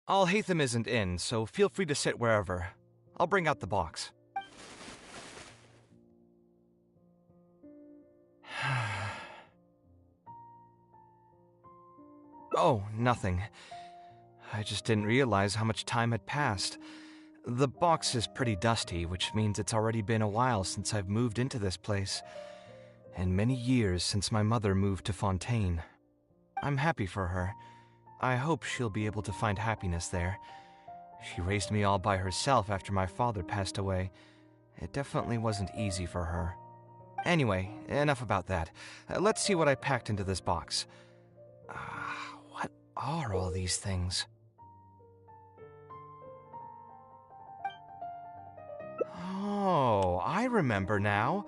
Alhaitham isn't in, so feel free to sit wherever. I'll bring out the box. Oh, nothing. I just didn't realize how much time had passed. The box is pretty dusty, which means it's already been a while since I've moved into this place, and many years since my mother moved to Fontaine. I'm happy for her. I hope she'll be able to find happiness there. She raised me all by herself after my father passed away. It definitely wasn't easy for her. Anyway, enough about that. Let's see what I packed into this box. What are all these things? Oh, I remember now.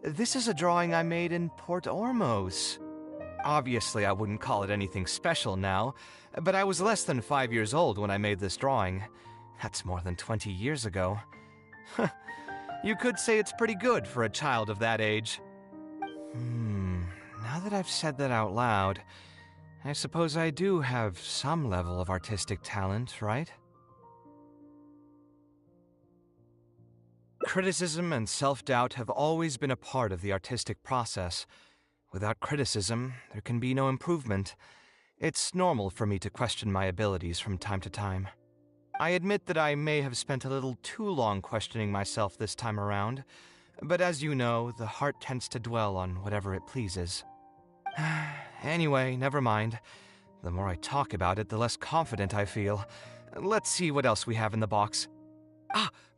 This is a drawing I made in Port Ormos. Obviously, I wouldn't call it anything special now, but I was less than 5 years old when I made this drawing. That's more than 20 years ago. You could say it's pretty good for a child of that age. Now that I've said that out loud, I suppose I do have some level of artistic talent, right? Criticism and self-doubt have always been a part of the artistic process. Without criticism, there can be no improvement. It's normal for me to question my abilities from time to time. I admit that I may have spent a little too long questioning myself this time around, but as you know, the heart tends to dwell on whatever it pleases. Anyway, never mind. The more I talk about it, the less confident I feel. Let's see what else we have in the box.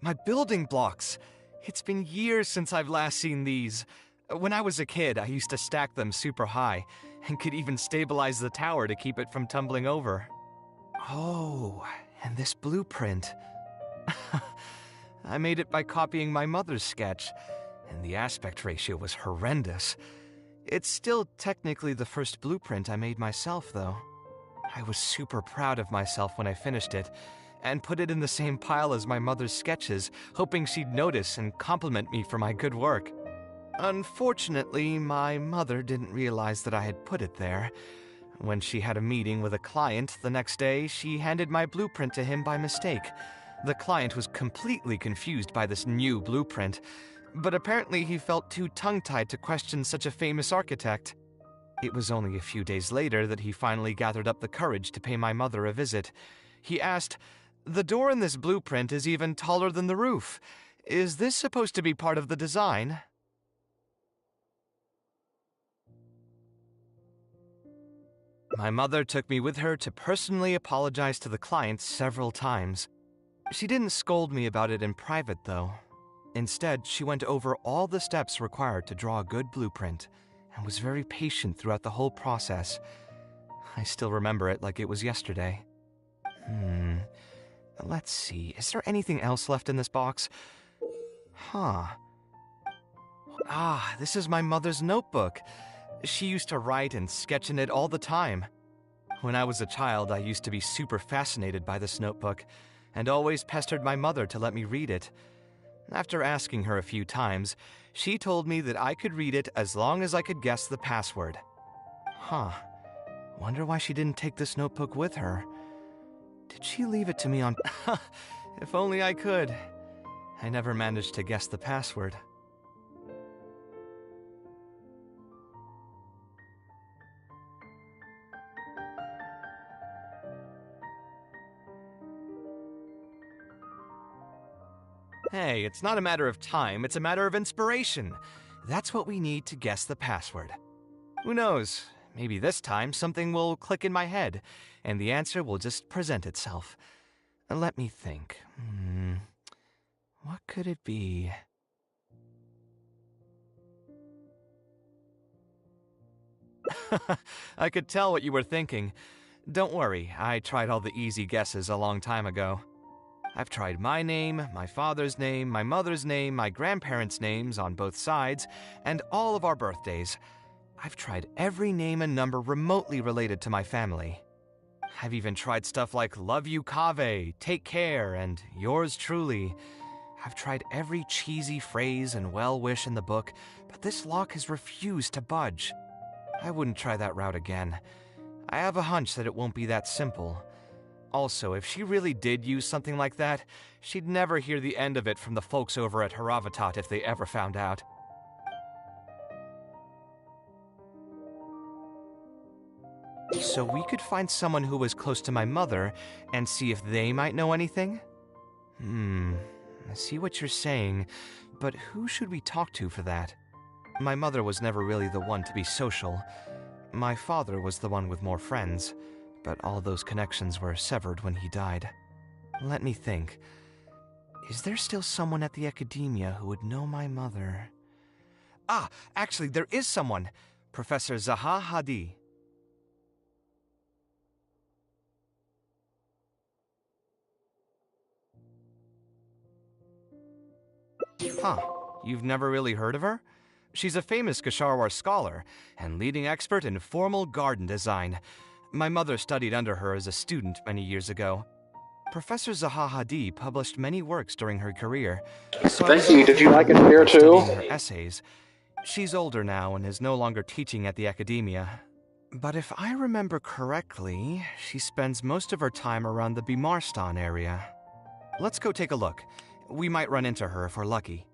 My building blocks! It's been years since I've last seen these. When I was a kid, I used to stack them super high, and could even stabilize the tower to keep it from tumbling over. Oh, and this blueprint. I made it by copying my mother's sketch, and the aspect ratio was horrendous. It's still technically the first blueprint I made myself, though. I was super proud of myself when I finished it, and put it in the same pile as my mother's sketches, hoping she'd notice and compliment me for my good work. Unfortunately, my mother didn't realize that I had put it there. When she had a meeting with a client the next day, she handed my blueprint to him by mistake. The client was completely confused by this new blueprint, but apparently he felt too tongue-tied to question such a famous architect. It was only a few days later that he finally gathered up the courage to pay my mother a visit. He asked, "The door in this blueprint is even taller than the roof. Is this supposed to be part of the design?" My mother took me with her to personally apologize to the client several times. She didn't scold me about it in private, though. Instead, she went over all the steps required to draw a good blueprint, and was very patient throughout the whole process. I still remember it like it was yesterday. Let's see, is there anything else left in this box? This is my mother's notebook. She used to write and sketch in it all the time. When I was a child, I used to be super fascinated by this notebook, and always pestered my mother to let me read it. After asking her a few times, she told me that I could read it as long as I could guess the password. Wonder why she didn't take this notebook with her. Did she leave it to me on... If only I could. I never managed to guess the password. Hey, it's not a matter of time, it's a matter of inspiration. That's what we need to guess the password. Who knows? Maybe this time something will click in my head, and the answer will just present itself. Let me think. What could it be? I could tell what you were thinking. Don't worry, I tried all the easy guesses a long time ago. I've tried my name, my father's name, my mother's name, my grandparents' names on both sides, and all of our birthdays. I've tried every name and number remotely related to my family. I've even tried stuff like Love You Kaveh, Take Care, and Yours Truly. I've tried every cheesy phrase and well-wish in the book, but this lock has refused to budge. I wouldn't try that route again. I have a hunch that it won't be that simple. Also, if she really did use something like that, she'd never hear the end of it from the folks over at Haravatat if they ever found out. So we could find someone who was close to my mother and see if they might know anything? I see what you're saying, but who should we talk to for that? My mother was never really the one to be social. My father was the one with more friends, but all those connections were severed when he died. Let me think. Is there still someone at the academia who would know my mother? Ah, actually, there is someone. Professor Zaha Hadi. Huh, you've never really heard of her? She's a famous Kasharwar scholar and leading expert in formal garden design. My mother studied under her as a student many years ago. Professor Zaha Hadi published many works during her career. So Thank you. Did you like it here too? Studying her essays. She's older now and is no longer teaching at the academia. But if I remember correctly, she spends most of her time around the Bimarstan area. Let's go take a look. We might run into her if we're lucky.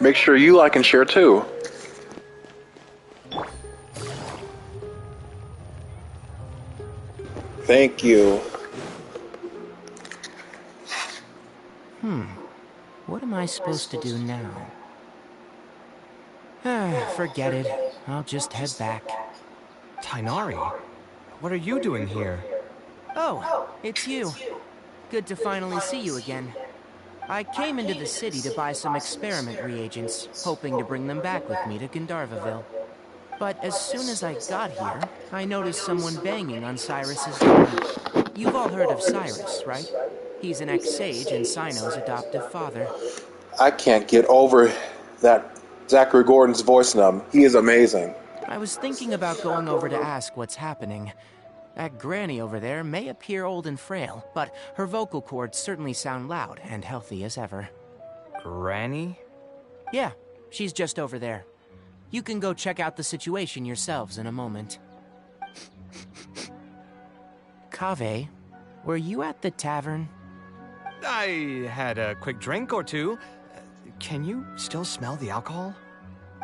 Make sure you like and share too. Thank you. What am I supposed to do now? Forget it. I'll just head back. Tainari, what are you doing here? Oh, it's you. Good to finally see you again. I came into the city to buy some experiment reagents, hoping to bring them back with me to Gandharvaville. But as soon as I got here, I noticed someone banging on Cyrus's door. You've all heard of Cyrus, right? He's an ex-sage and Sino's adoptive father. I can't get over that Zachary Gordon's voice numb. He is amazing. I was thinking about going over to ask what's happening. That granny over there may appear old and frail, but her vocal cords certainly sound loud and healthy as ever. Granny? Yeah, she's just over there. You can go check out the situation yourselves in a moment. Kaveh, were you at the tavern? I had a quick drink or two. Can you still smell the alcohol?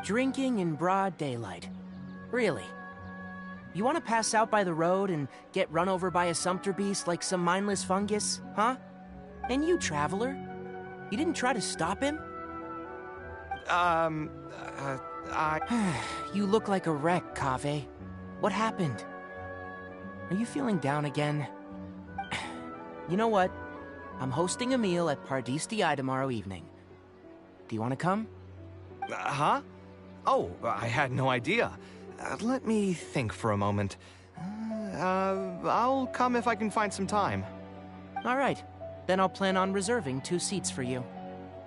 Drinking in broad daylight. Really? You want to pass out by the road and get run over by a sumpter beast like some mindless fungus, huh? And you, traveler? You didn't try to stop him? You look like a wreck, Kaveh. What happened? Are you feeling down again? You know what? I'm hosting a meal at Pardis tomorrow evening. Do you want to come? Huh? Oh, I had no idea. Let me think for a moment. I'll come if I can find some time. All right. Then I'll plan on reserving 2 seats for you.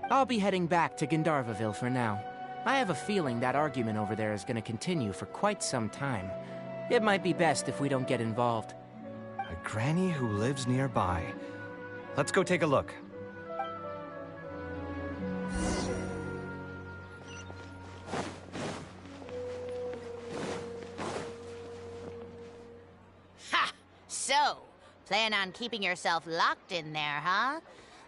I'll be heading back to Gandharvaville for now. I have a feeling that argument over there is going to continue for quite some time. It might be best if we don't get involved. A granny who lives nearby. Let's go take a look. Ha! So, plan on keeping yourself locked in there, huh?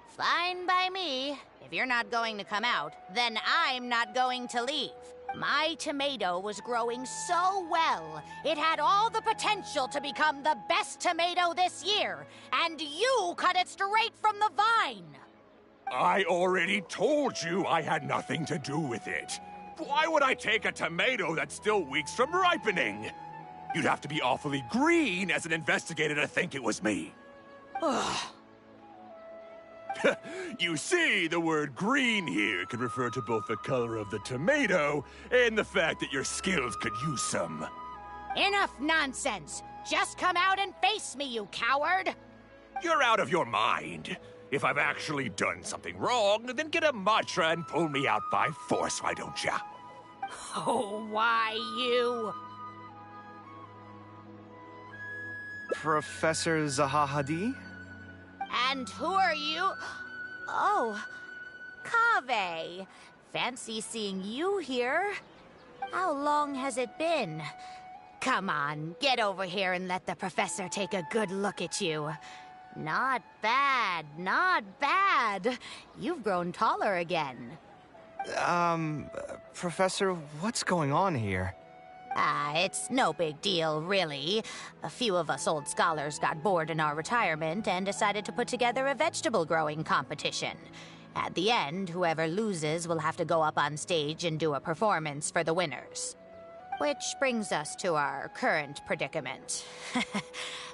Fine by me. If you're not going to come out, then I'm not going to leave. My tomato was growing so well, it had all the potential to become the best tomato this year, and you cut it straight from the vine. I already told you I had nothing to do with it. Why would I take a tomato that's still weeks from ripening? You'd have to be awfully green as an investigator to think it was me. You see, the word green here can refer to both the color of the tomato and the fact that your skills could use some. Enough nonsense! Just come out and face me, you coward! You're out of your mind. If I've actually done something wrong, then get a mantra and pull me out by force, why don't ya? Oh, why you? Professor Zahahadi? And who are you? Oh, Kaveh. Fancy seeing you here. How long has it been? Come on, get over here and let the professor take a good look at you. Not bad, not bad. You've grown taller again. Professor, what's going on here? It's no big deal, really. A few of us old scholars got bored in our retirement and decided to put together a vegetable growing competition. At the end, whoever loses will have to go up on stage and do a performance for the winners. Which brings us to our current predicament.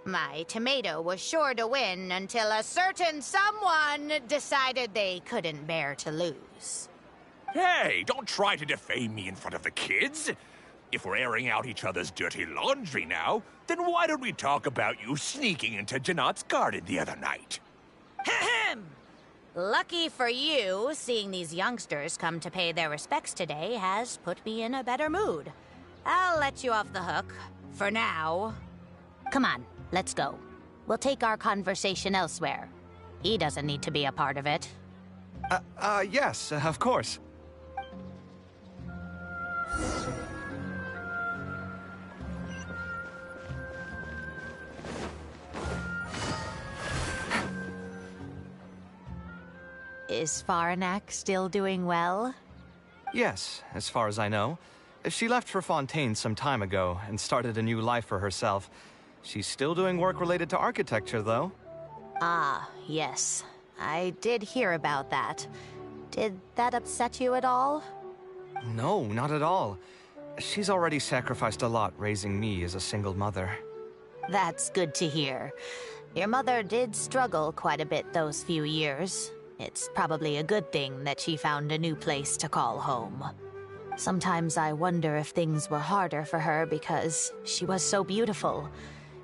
My tomato was sure to win until a certain someone decided they couldn't bear to lose. Hey, don't try to defame me in front of the kids. If we're airing out each other's dirty laundry now, then why don't we talk about you sneaking into Janat's garden the other night? Ahem! Lucky for you, seeing these youngsters come to pay their respects today has put me in a better mood. I'll let you off the hook, for now. Come on, let's go. We'll take our conversation elsewhere. He doesn't need to be a part of it. Yes, of course. Is Faranak still doing well? Yes, as far as I know. She left for Fontaine some time ago and started a new life for herself. She's still doing work related to architecture, though. Ah, yes. I did hear about that. Did that upset you at all? No, not at all. She's already sacrificed a lot raising me as a single mother. That's good to hear. Your mother did struggle quite a bit those few years. It's probably a good thing that she found a new place to call home. Sometimes I wonder if things were harder for her because she was so beautiful.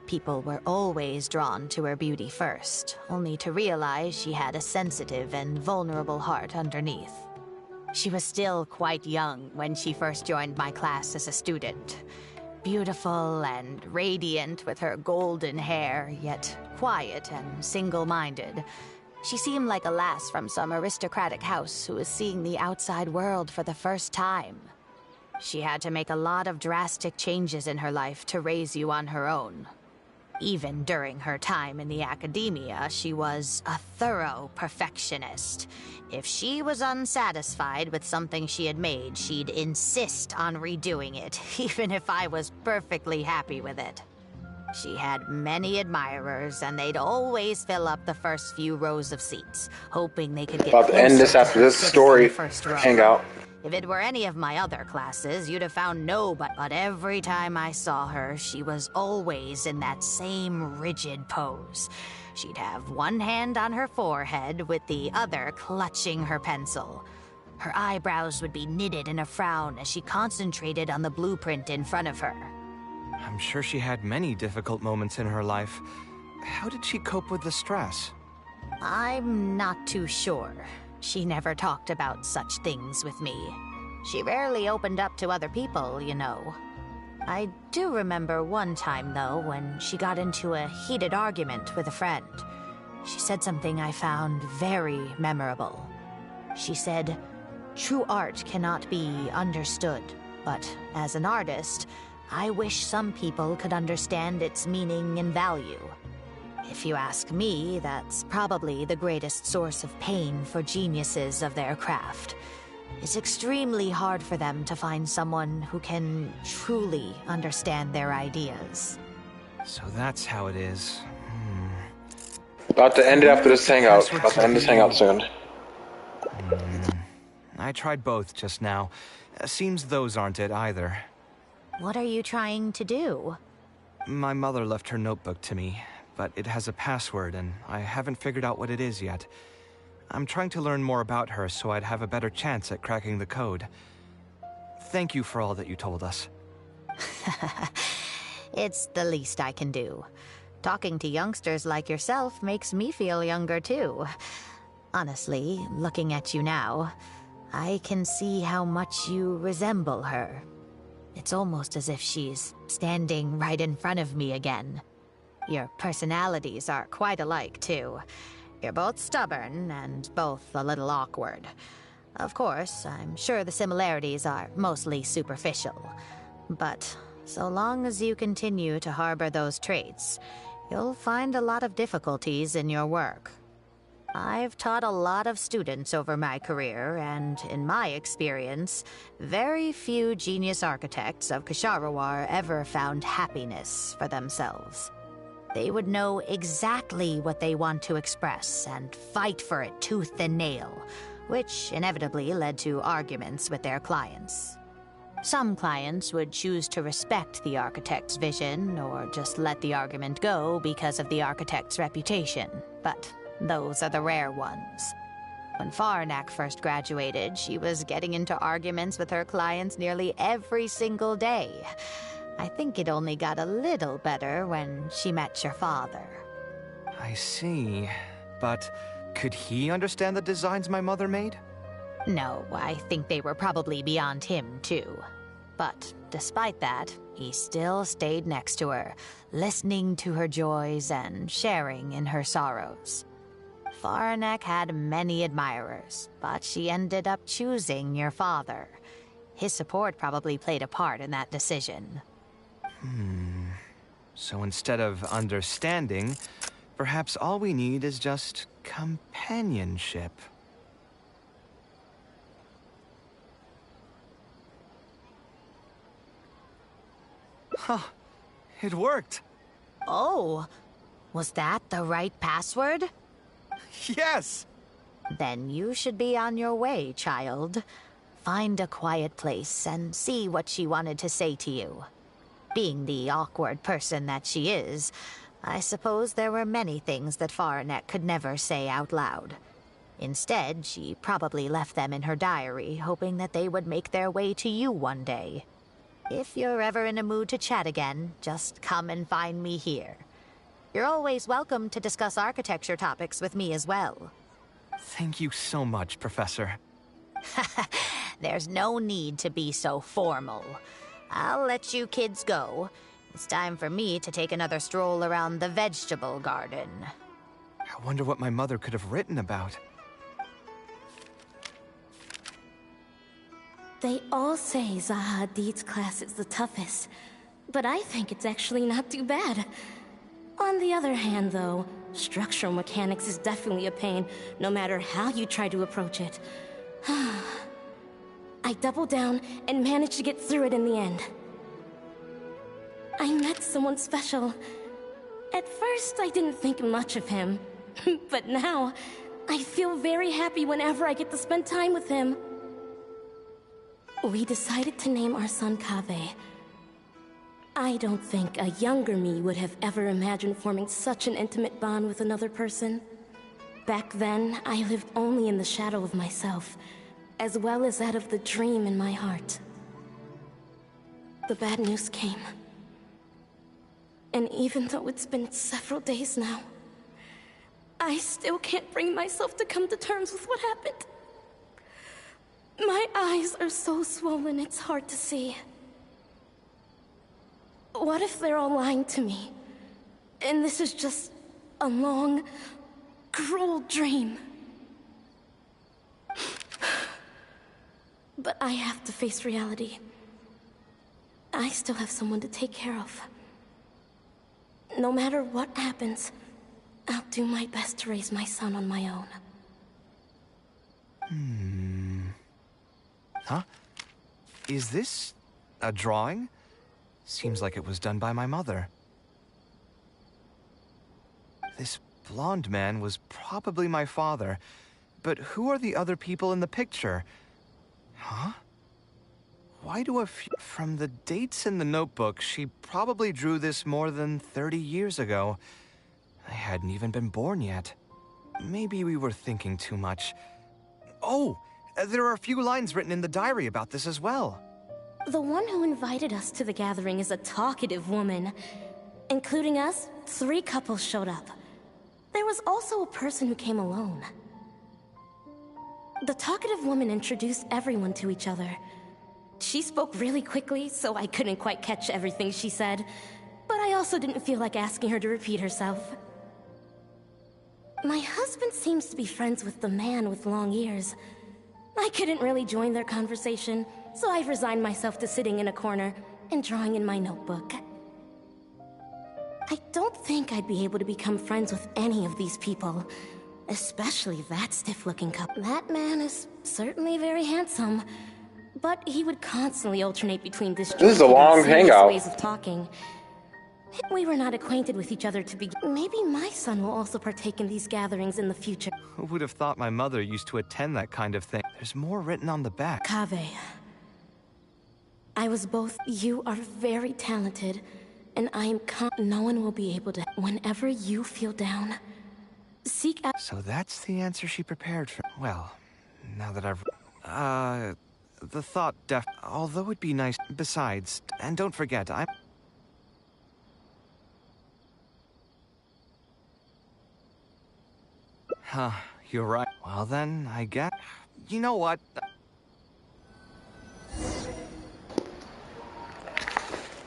People were always drawn to her beauty first, only to realize she had a sensitive and vulnerable heart underneath. She was still quite young when she first joined my class as a student. Beautiful and radiant with her golden hair, yet quiet and single-minded. She seemed like a lass from some aristocratic house who was seeing the outside world for the first time. She had to make a lot of drastic changes in her life to raise you on her own. Even during her time in the academia, she was a thorough perfectionist. If she was unsatisfied with something she had made, she'd insist on redoing it, even if I was perfectly happy with it. She had many admirers, and they'd always fill up the first few rows of seats, hoping they could get About to end this after this story hangout. If it were any of my other classes, you'd have found no but every time I saw her, she was always in that same rigid pose. She'd have one hand on her forehead with the other clutching her pencil. Her eyebrows would be knitted in a frown as she concentrated on the blueprint in front of her. I'm sure she had many difficult moments in her life. How did she cope with the stress? I'm not too sure. She never talked about such things with me. She rarely opened up to other people, you know. I do remember one time, though, when she got into a heated argument with a friend. She said something I found very memorable. She said, "True art cannot be understood, but as an artist, I wish some people could understand its meaning and value." If you ask me, that's probably the greatest source of pain for geniuses of their craft. It's extremely hard for them to find someone who can truly understand their ideas. So that's how it is. About to end it after this hangout. About to end this hangout soon. I tried both just now. Seems those aren't it either. What are you trying to do? My mother left her notebook to me, but it has a password and I haven't figured out what it is yet. I'm trying to learn more about her so I'd have a better chance at cracking the code. Thank you for all that you told us. It's the least I can do. Talking to youngsters like yourself makes me feel younger too. Honestly, looking at you now, I can see how much you resemble her. It's almost as if she's standing right in front of me again. Your personalities are quite alike, too. You're both stubborn and both a little awkward. Of course, I'm sure the similarities are mostly superficial. But so long as you continue to harbor those traits, you'll find a lot of difficulties in your work. I've taught a lot of students over my career, and in my experience, very few genius architects of Ksharawar ever found happiness for themselves. They would know exactly what they want to express and fight for it tooth and nail, which inevitably led to arguments with their clients. Some clients would choose to respect the architect's vision or just let the argument go because of the architect's reputation, but those are the rare ones. When Faranak first graduated, she was getting into arguments with her clients nearly every single day. I think it only got a little better when she met your father. I see. But could he understand the designs my mother made? No, I think they were probably beyond him, too. But despite that, he still stayed next to her, listening to her joys and sharing in her sorrows. Faranek had many admirers, but she ended up choosing your father. His support probably played a part in that decision. So instead of understanding, perhaps all we need is just companionship. Huh. It worked. Oh, was that the right password? Yes! Then you should be on your way, child. Find a quiet place and see what she wanted to say to you. Being the awkward person that she is, I suppose there were many things that Faranek could never say out loud. Instead, she probably left them in her diary, hoping that they would make their way to you one day. If you're ever in a mood to chat again, just come and find me here. You're always welcome to discuss architecture topics with me as well. Thank you so much, Professor. There's no need to be so formal. I'll let you kids go. It's time for me to take another stroll around the vegetable garden. I wonder what my mother could have written about. They all say Zaha Hadid's class is the toughest, but I think it's actually not too bad. On the other hand, though, structural mechanics is definitely a pain, no matter how you try to approach it. I doubled down and managed to get through it in the end. I met someone special. At first, I didn't think much of him, but now, I feel very happy whenever I get to spend time with him. We decided to name our son Kaveh. I don't think a younger me would have ever imagined forming such an intimate bond with another person. Back then, I lived only in the shadow of myself, as well as that of the dream in my heart. The bad news came. And even though it's been several days now, I still can't bring myself to come to terms with what happened. My eyes are so swollen it's hard to see. What if they're all lying to me? And this is just a long, cruel dream. But I have to face reality. I still have someone to take care of. No matter what happens, I'll do my best to raise my son on my own. Huh? Is this a drawing? Seems like it was done by my mother. This blonde man was probably my father, but who are the other people in the picture? Huh? Why do from the dates in the notebook, she probably drew this more than 30 years ago. I hadn't even been born yet. Maybe we were thinking too much. Oh, there are a few lines written in the diary about this as well. The one who invited us to the gathering is a talkative woman. Including us, 3 couples showed up. There was also a person who came alone. The talkative woman introduced everyone to each other. She spoke really quickly, so I couldn't quite catch everything she said, but I also didn't feel like asking her to repeat herself. My husband seems to be friends with the man with long ears. I couldn't really join their conversation, so I've resigned myself to sitting in a corner and drawing in my notebook. I don't think I'd be able to become friends with any of these people, especially that stiff-looking couple. That man is certainly very handsome, but he would constantly alternate between This is a disjointed long and serious hangout. ways of talking. We were not acquainted with each other to begin. Maybe my son will also partake in these gatherings in the future. Who would have thought my mother used to attend that kind of thing? There's more written on the back. Kaveh, I was both. You are very talented, and I am no one will be able to. Whenever you feel down, seek out. So that's the answer she prepared for. Well, now that I've... the thought although it'd be nice... Besides, and don't forget, I'm... Huh, you're right. Well then, I guess... You know what?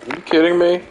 Are you kidding me?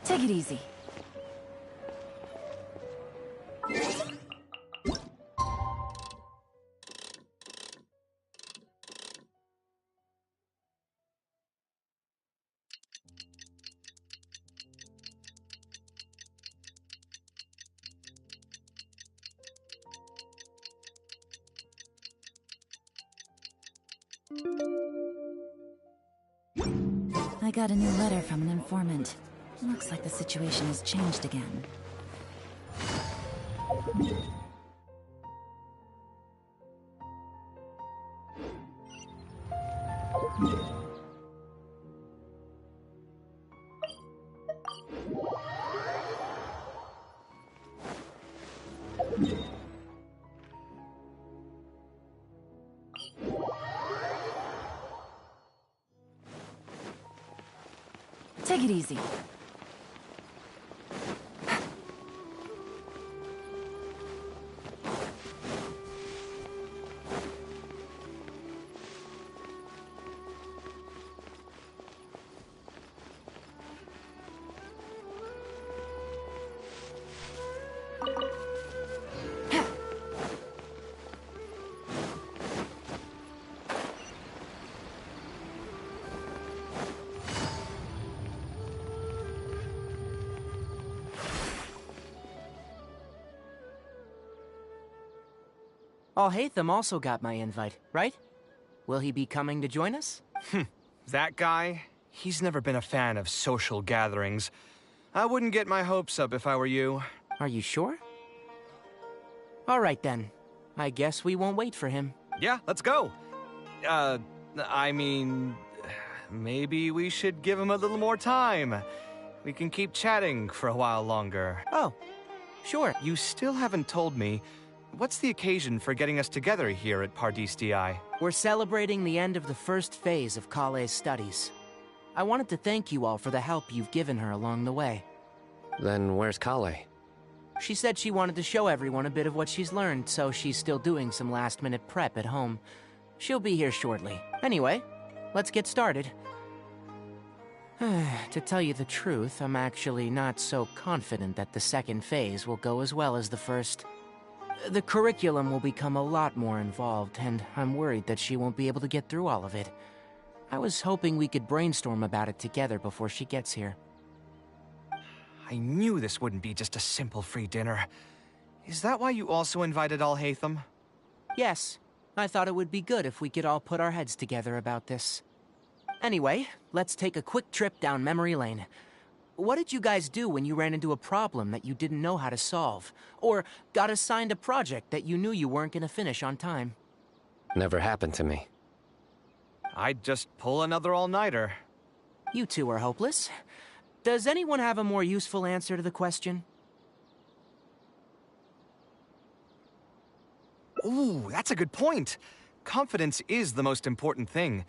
Take it easy. I got a new letter from an informant. Looks like the situation has changed again. Take it easy. Alhaitham also got my invite, right? Will he be coming to join us? That guy? He's never been a fan of social gatherings. I wouldn't get my hopes up if I were you. Are you sure? All right then. I guess we won't wait for him. Yeah, let's go. I mean... Maybe we should give him a little more time. We can keep chatting for a while longer. Oh, sure. You still haven't told me... What's the occasion for getting us together here at Pardis DI? We're celebrating the end of the first phase of Kale's studies. I wanted to thank you all for the help you've given her along the way. Then where's Kale? She said she wanted to show everyone a bit of what she's learned, so she's still doing some last-minute prep at home. She'll be here shortly. Anyway, let's get started. To tell you the truth, I'm actually not so confident that the second phase will go as well as the first. The curriculum will become a lot more involved, and I'm worried that she won't be able to get through all of it. I was hoping we could brainstorm about it together before she gets here. I knew this wouldn't be just a simple free dinner. Is that why you also invited Alhaitham? Yes. I thought it would be good if we could all put our heads together about this. Anyway, let's take a quick trip down memory lane. What did you guys do when you ran into a problem that you didn't know how to solve? Or got assigned a project that you knew you weren't gonna finish on time? Never happened to me. I'd just pull another all-nighter. You two are hopeless. Does anyone have a more useful answer to the question? Ooh, that's a good point. Confidence is the most important thing.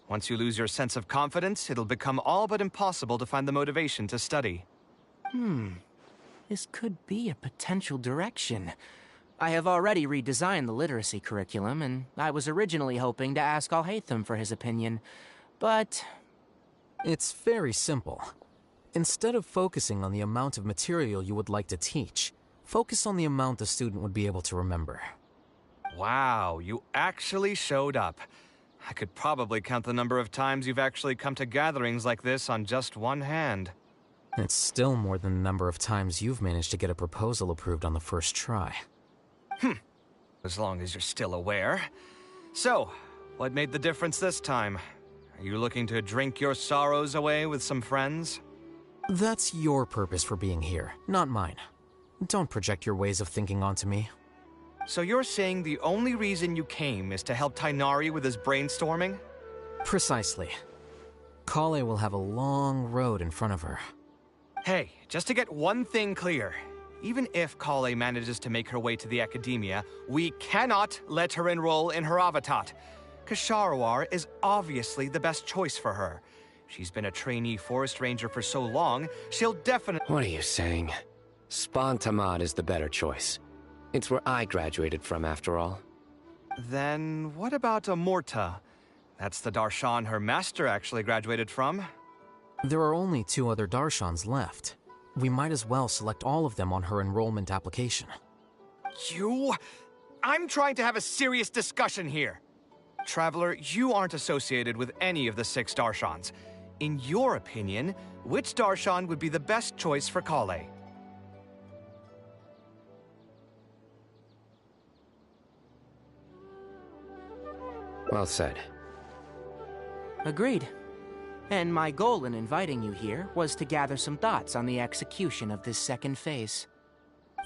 Once you lose your sense of confidence, it'll become all but impossible to find the motivation to study. This could be a potential direction. I have already redesigned the literacy curriculum, and I was originally hoping to ask Alhaitham for his opinion, but... It's very simple. Instead of focusing on the amount of material you would like to teach, focus on the amount the student would be able to remember. Wow, you actually showed up. I could probably count the number of times you've actually come to gatherings like this on just one hand. It's still more than the number of times you've managed to get a proposal approved on the first try. As long as you're still aware. So, what made the difference this time? Are you looking to drink your sorrows away with some friends? That's your purpose for being here, not mine. Don't project your ways of thinking onto me. So you're saying the only reason you came is to help Tainari with his brainstorming? Precisely. Kale will have a long road in front of her. Hey, just to get one thing clear. Even if Kale manages to make her way to the academia, we cannot let her enroll in Haravatat. Kasharawar is obviously the best choice for her. She's been a trainee forest ranger for so long, she'll definitely... What are you saying? Spontamad is the better choice. It's where I graduated from, after all. Then what about Amorta? That's the Darshan her master actually graduated from. There are only 2 other Darshans left. We might as well select all of them on her enrollment application. I'm trying to have a serious discussion here. Traveler, you aren't associated with any of the 6 Darshans. In your opinion, which Darshan would be the best choice for Kale? Well said. Agreed. And my goal in inviting you here was to gather some thoughts on the execution of this second phase.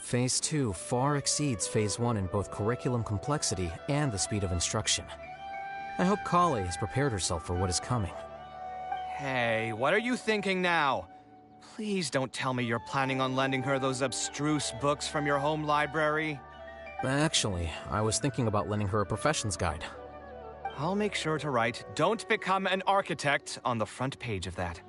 Phase 2 far exceeds Phase 1 in both curriculum complexity and the speed of instruction. I hope Kale has prepared herself for what is coming. Hey, what are you thinking now? Please don't tell me you're planning on lending her those abstruse books from your home library. Actually, I was thinking about lending her a professions guide. I'll make sure to write, "Don't become an architect," on the front page of that.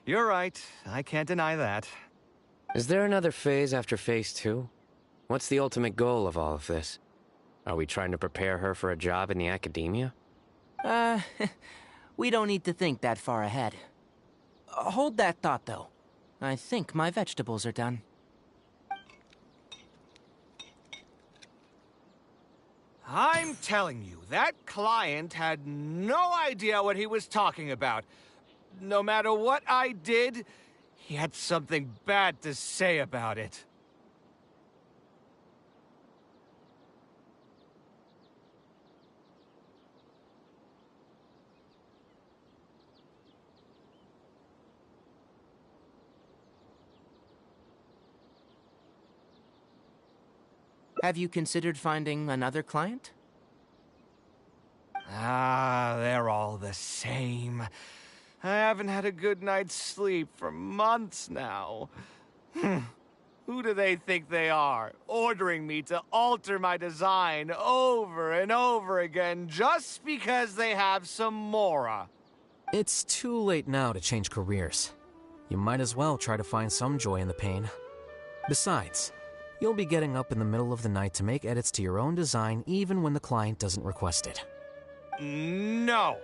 You're right. I can't deny that. Is there another phase after Phase 2? What's the ultimate goal of all of this? Are we trying to prepare her for a job in the academia? We don't need to think that far ahead. Hold that thought, though. I think my vegetables are done. I'm telling you, that client had no idea what he was talking about. No matter what I did, he had something bad to say about it. Have you considered finding another client? They're all the same. I haven't had a good night's sleep for months now. Who do they think they are, ordering me to alter my design over and over again just because they have some Mora? It's too late now to change careers. You might as well try to find some joy in the pain. Besides, you'll be getting up in the middle of the night to make edits to your own design even when the client doesn't request it. No.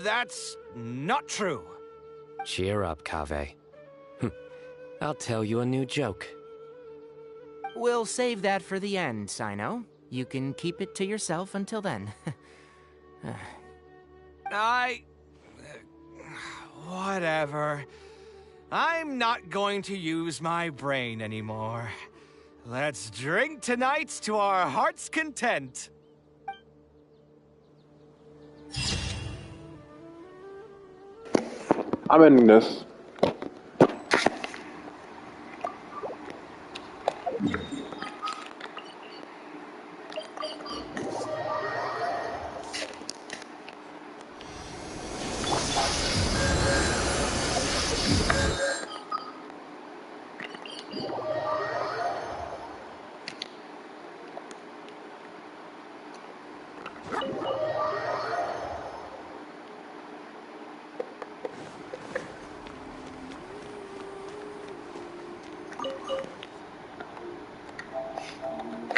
That's not true. Cheer up, Kaveh. I'll tell you a new joke. We'll save that for the end, Sino. You can keep it to yourself until then. Whatever. I'm not going to use my brain anymore. Let's drink tonight to our heart's content. I'm ending this.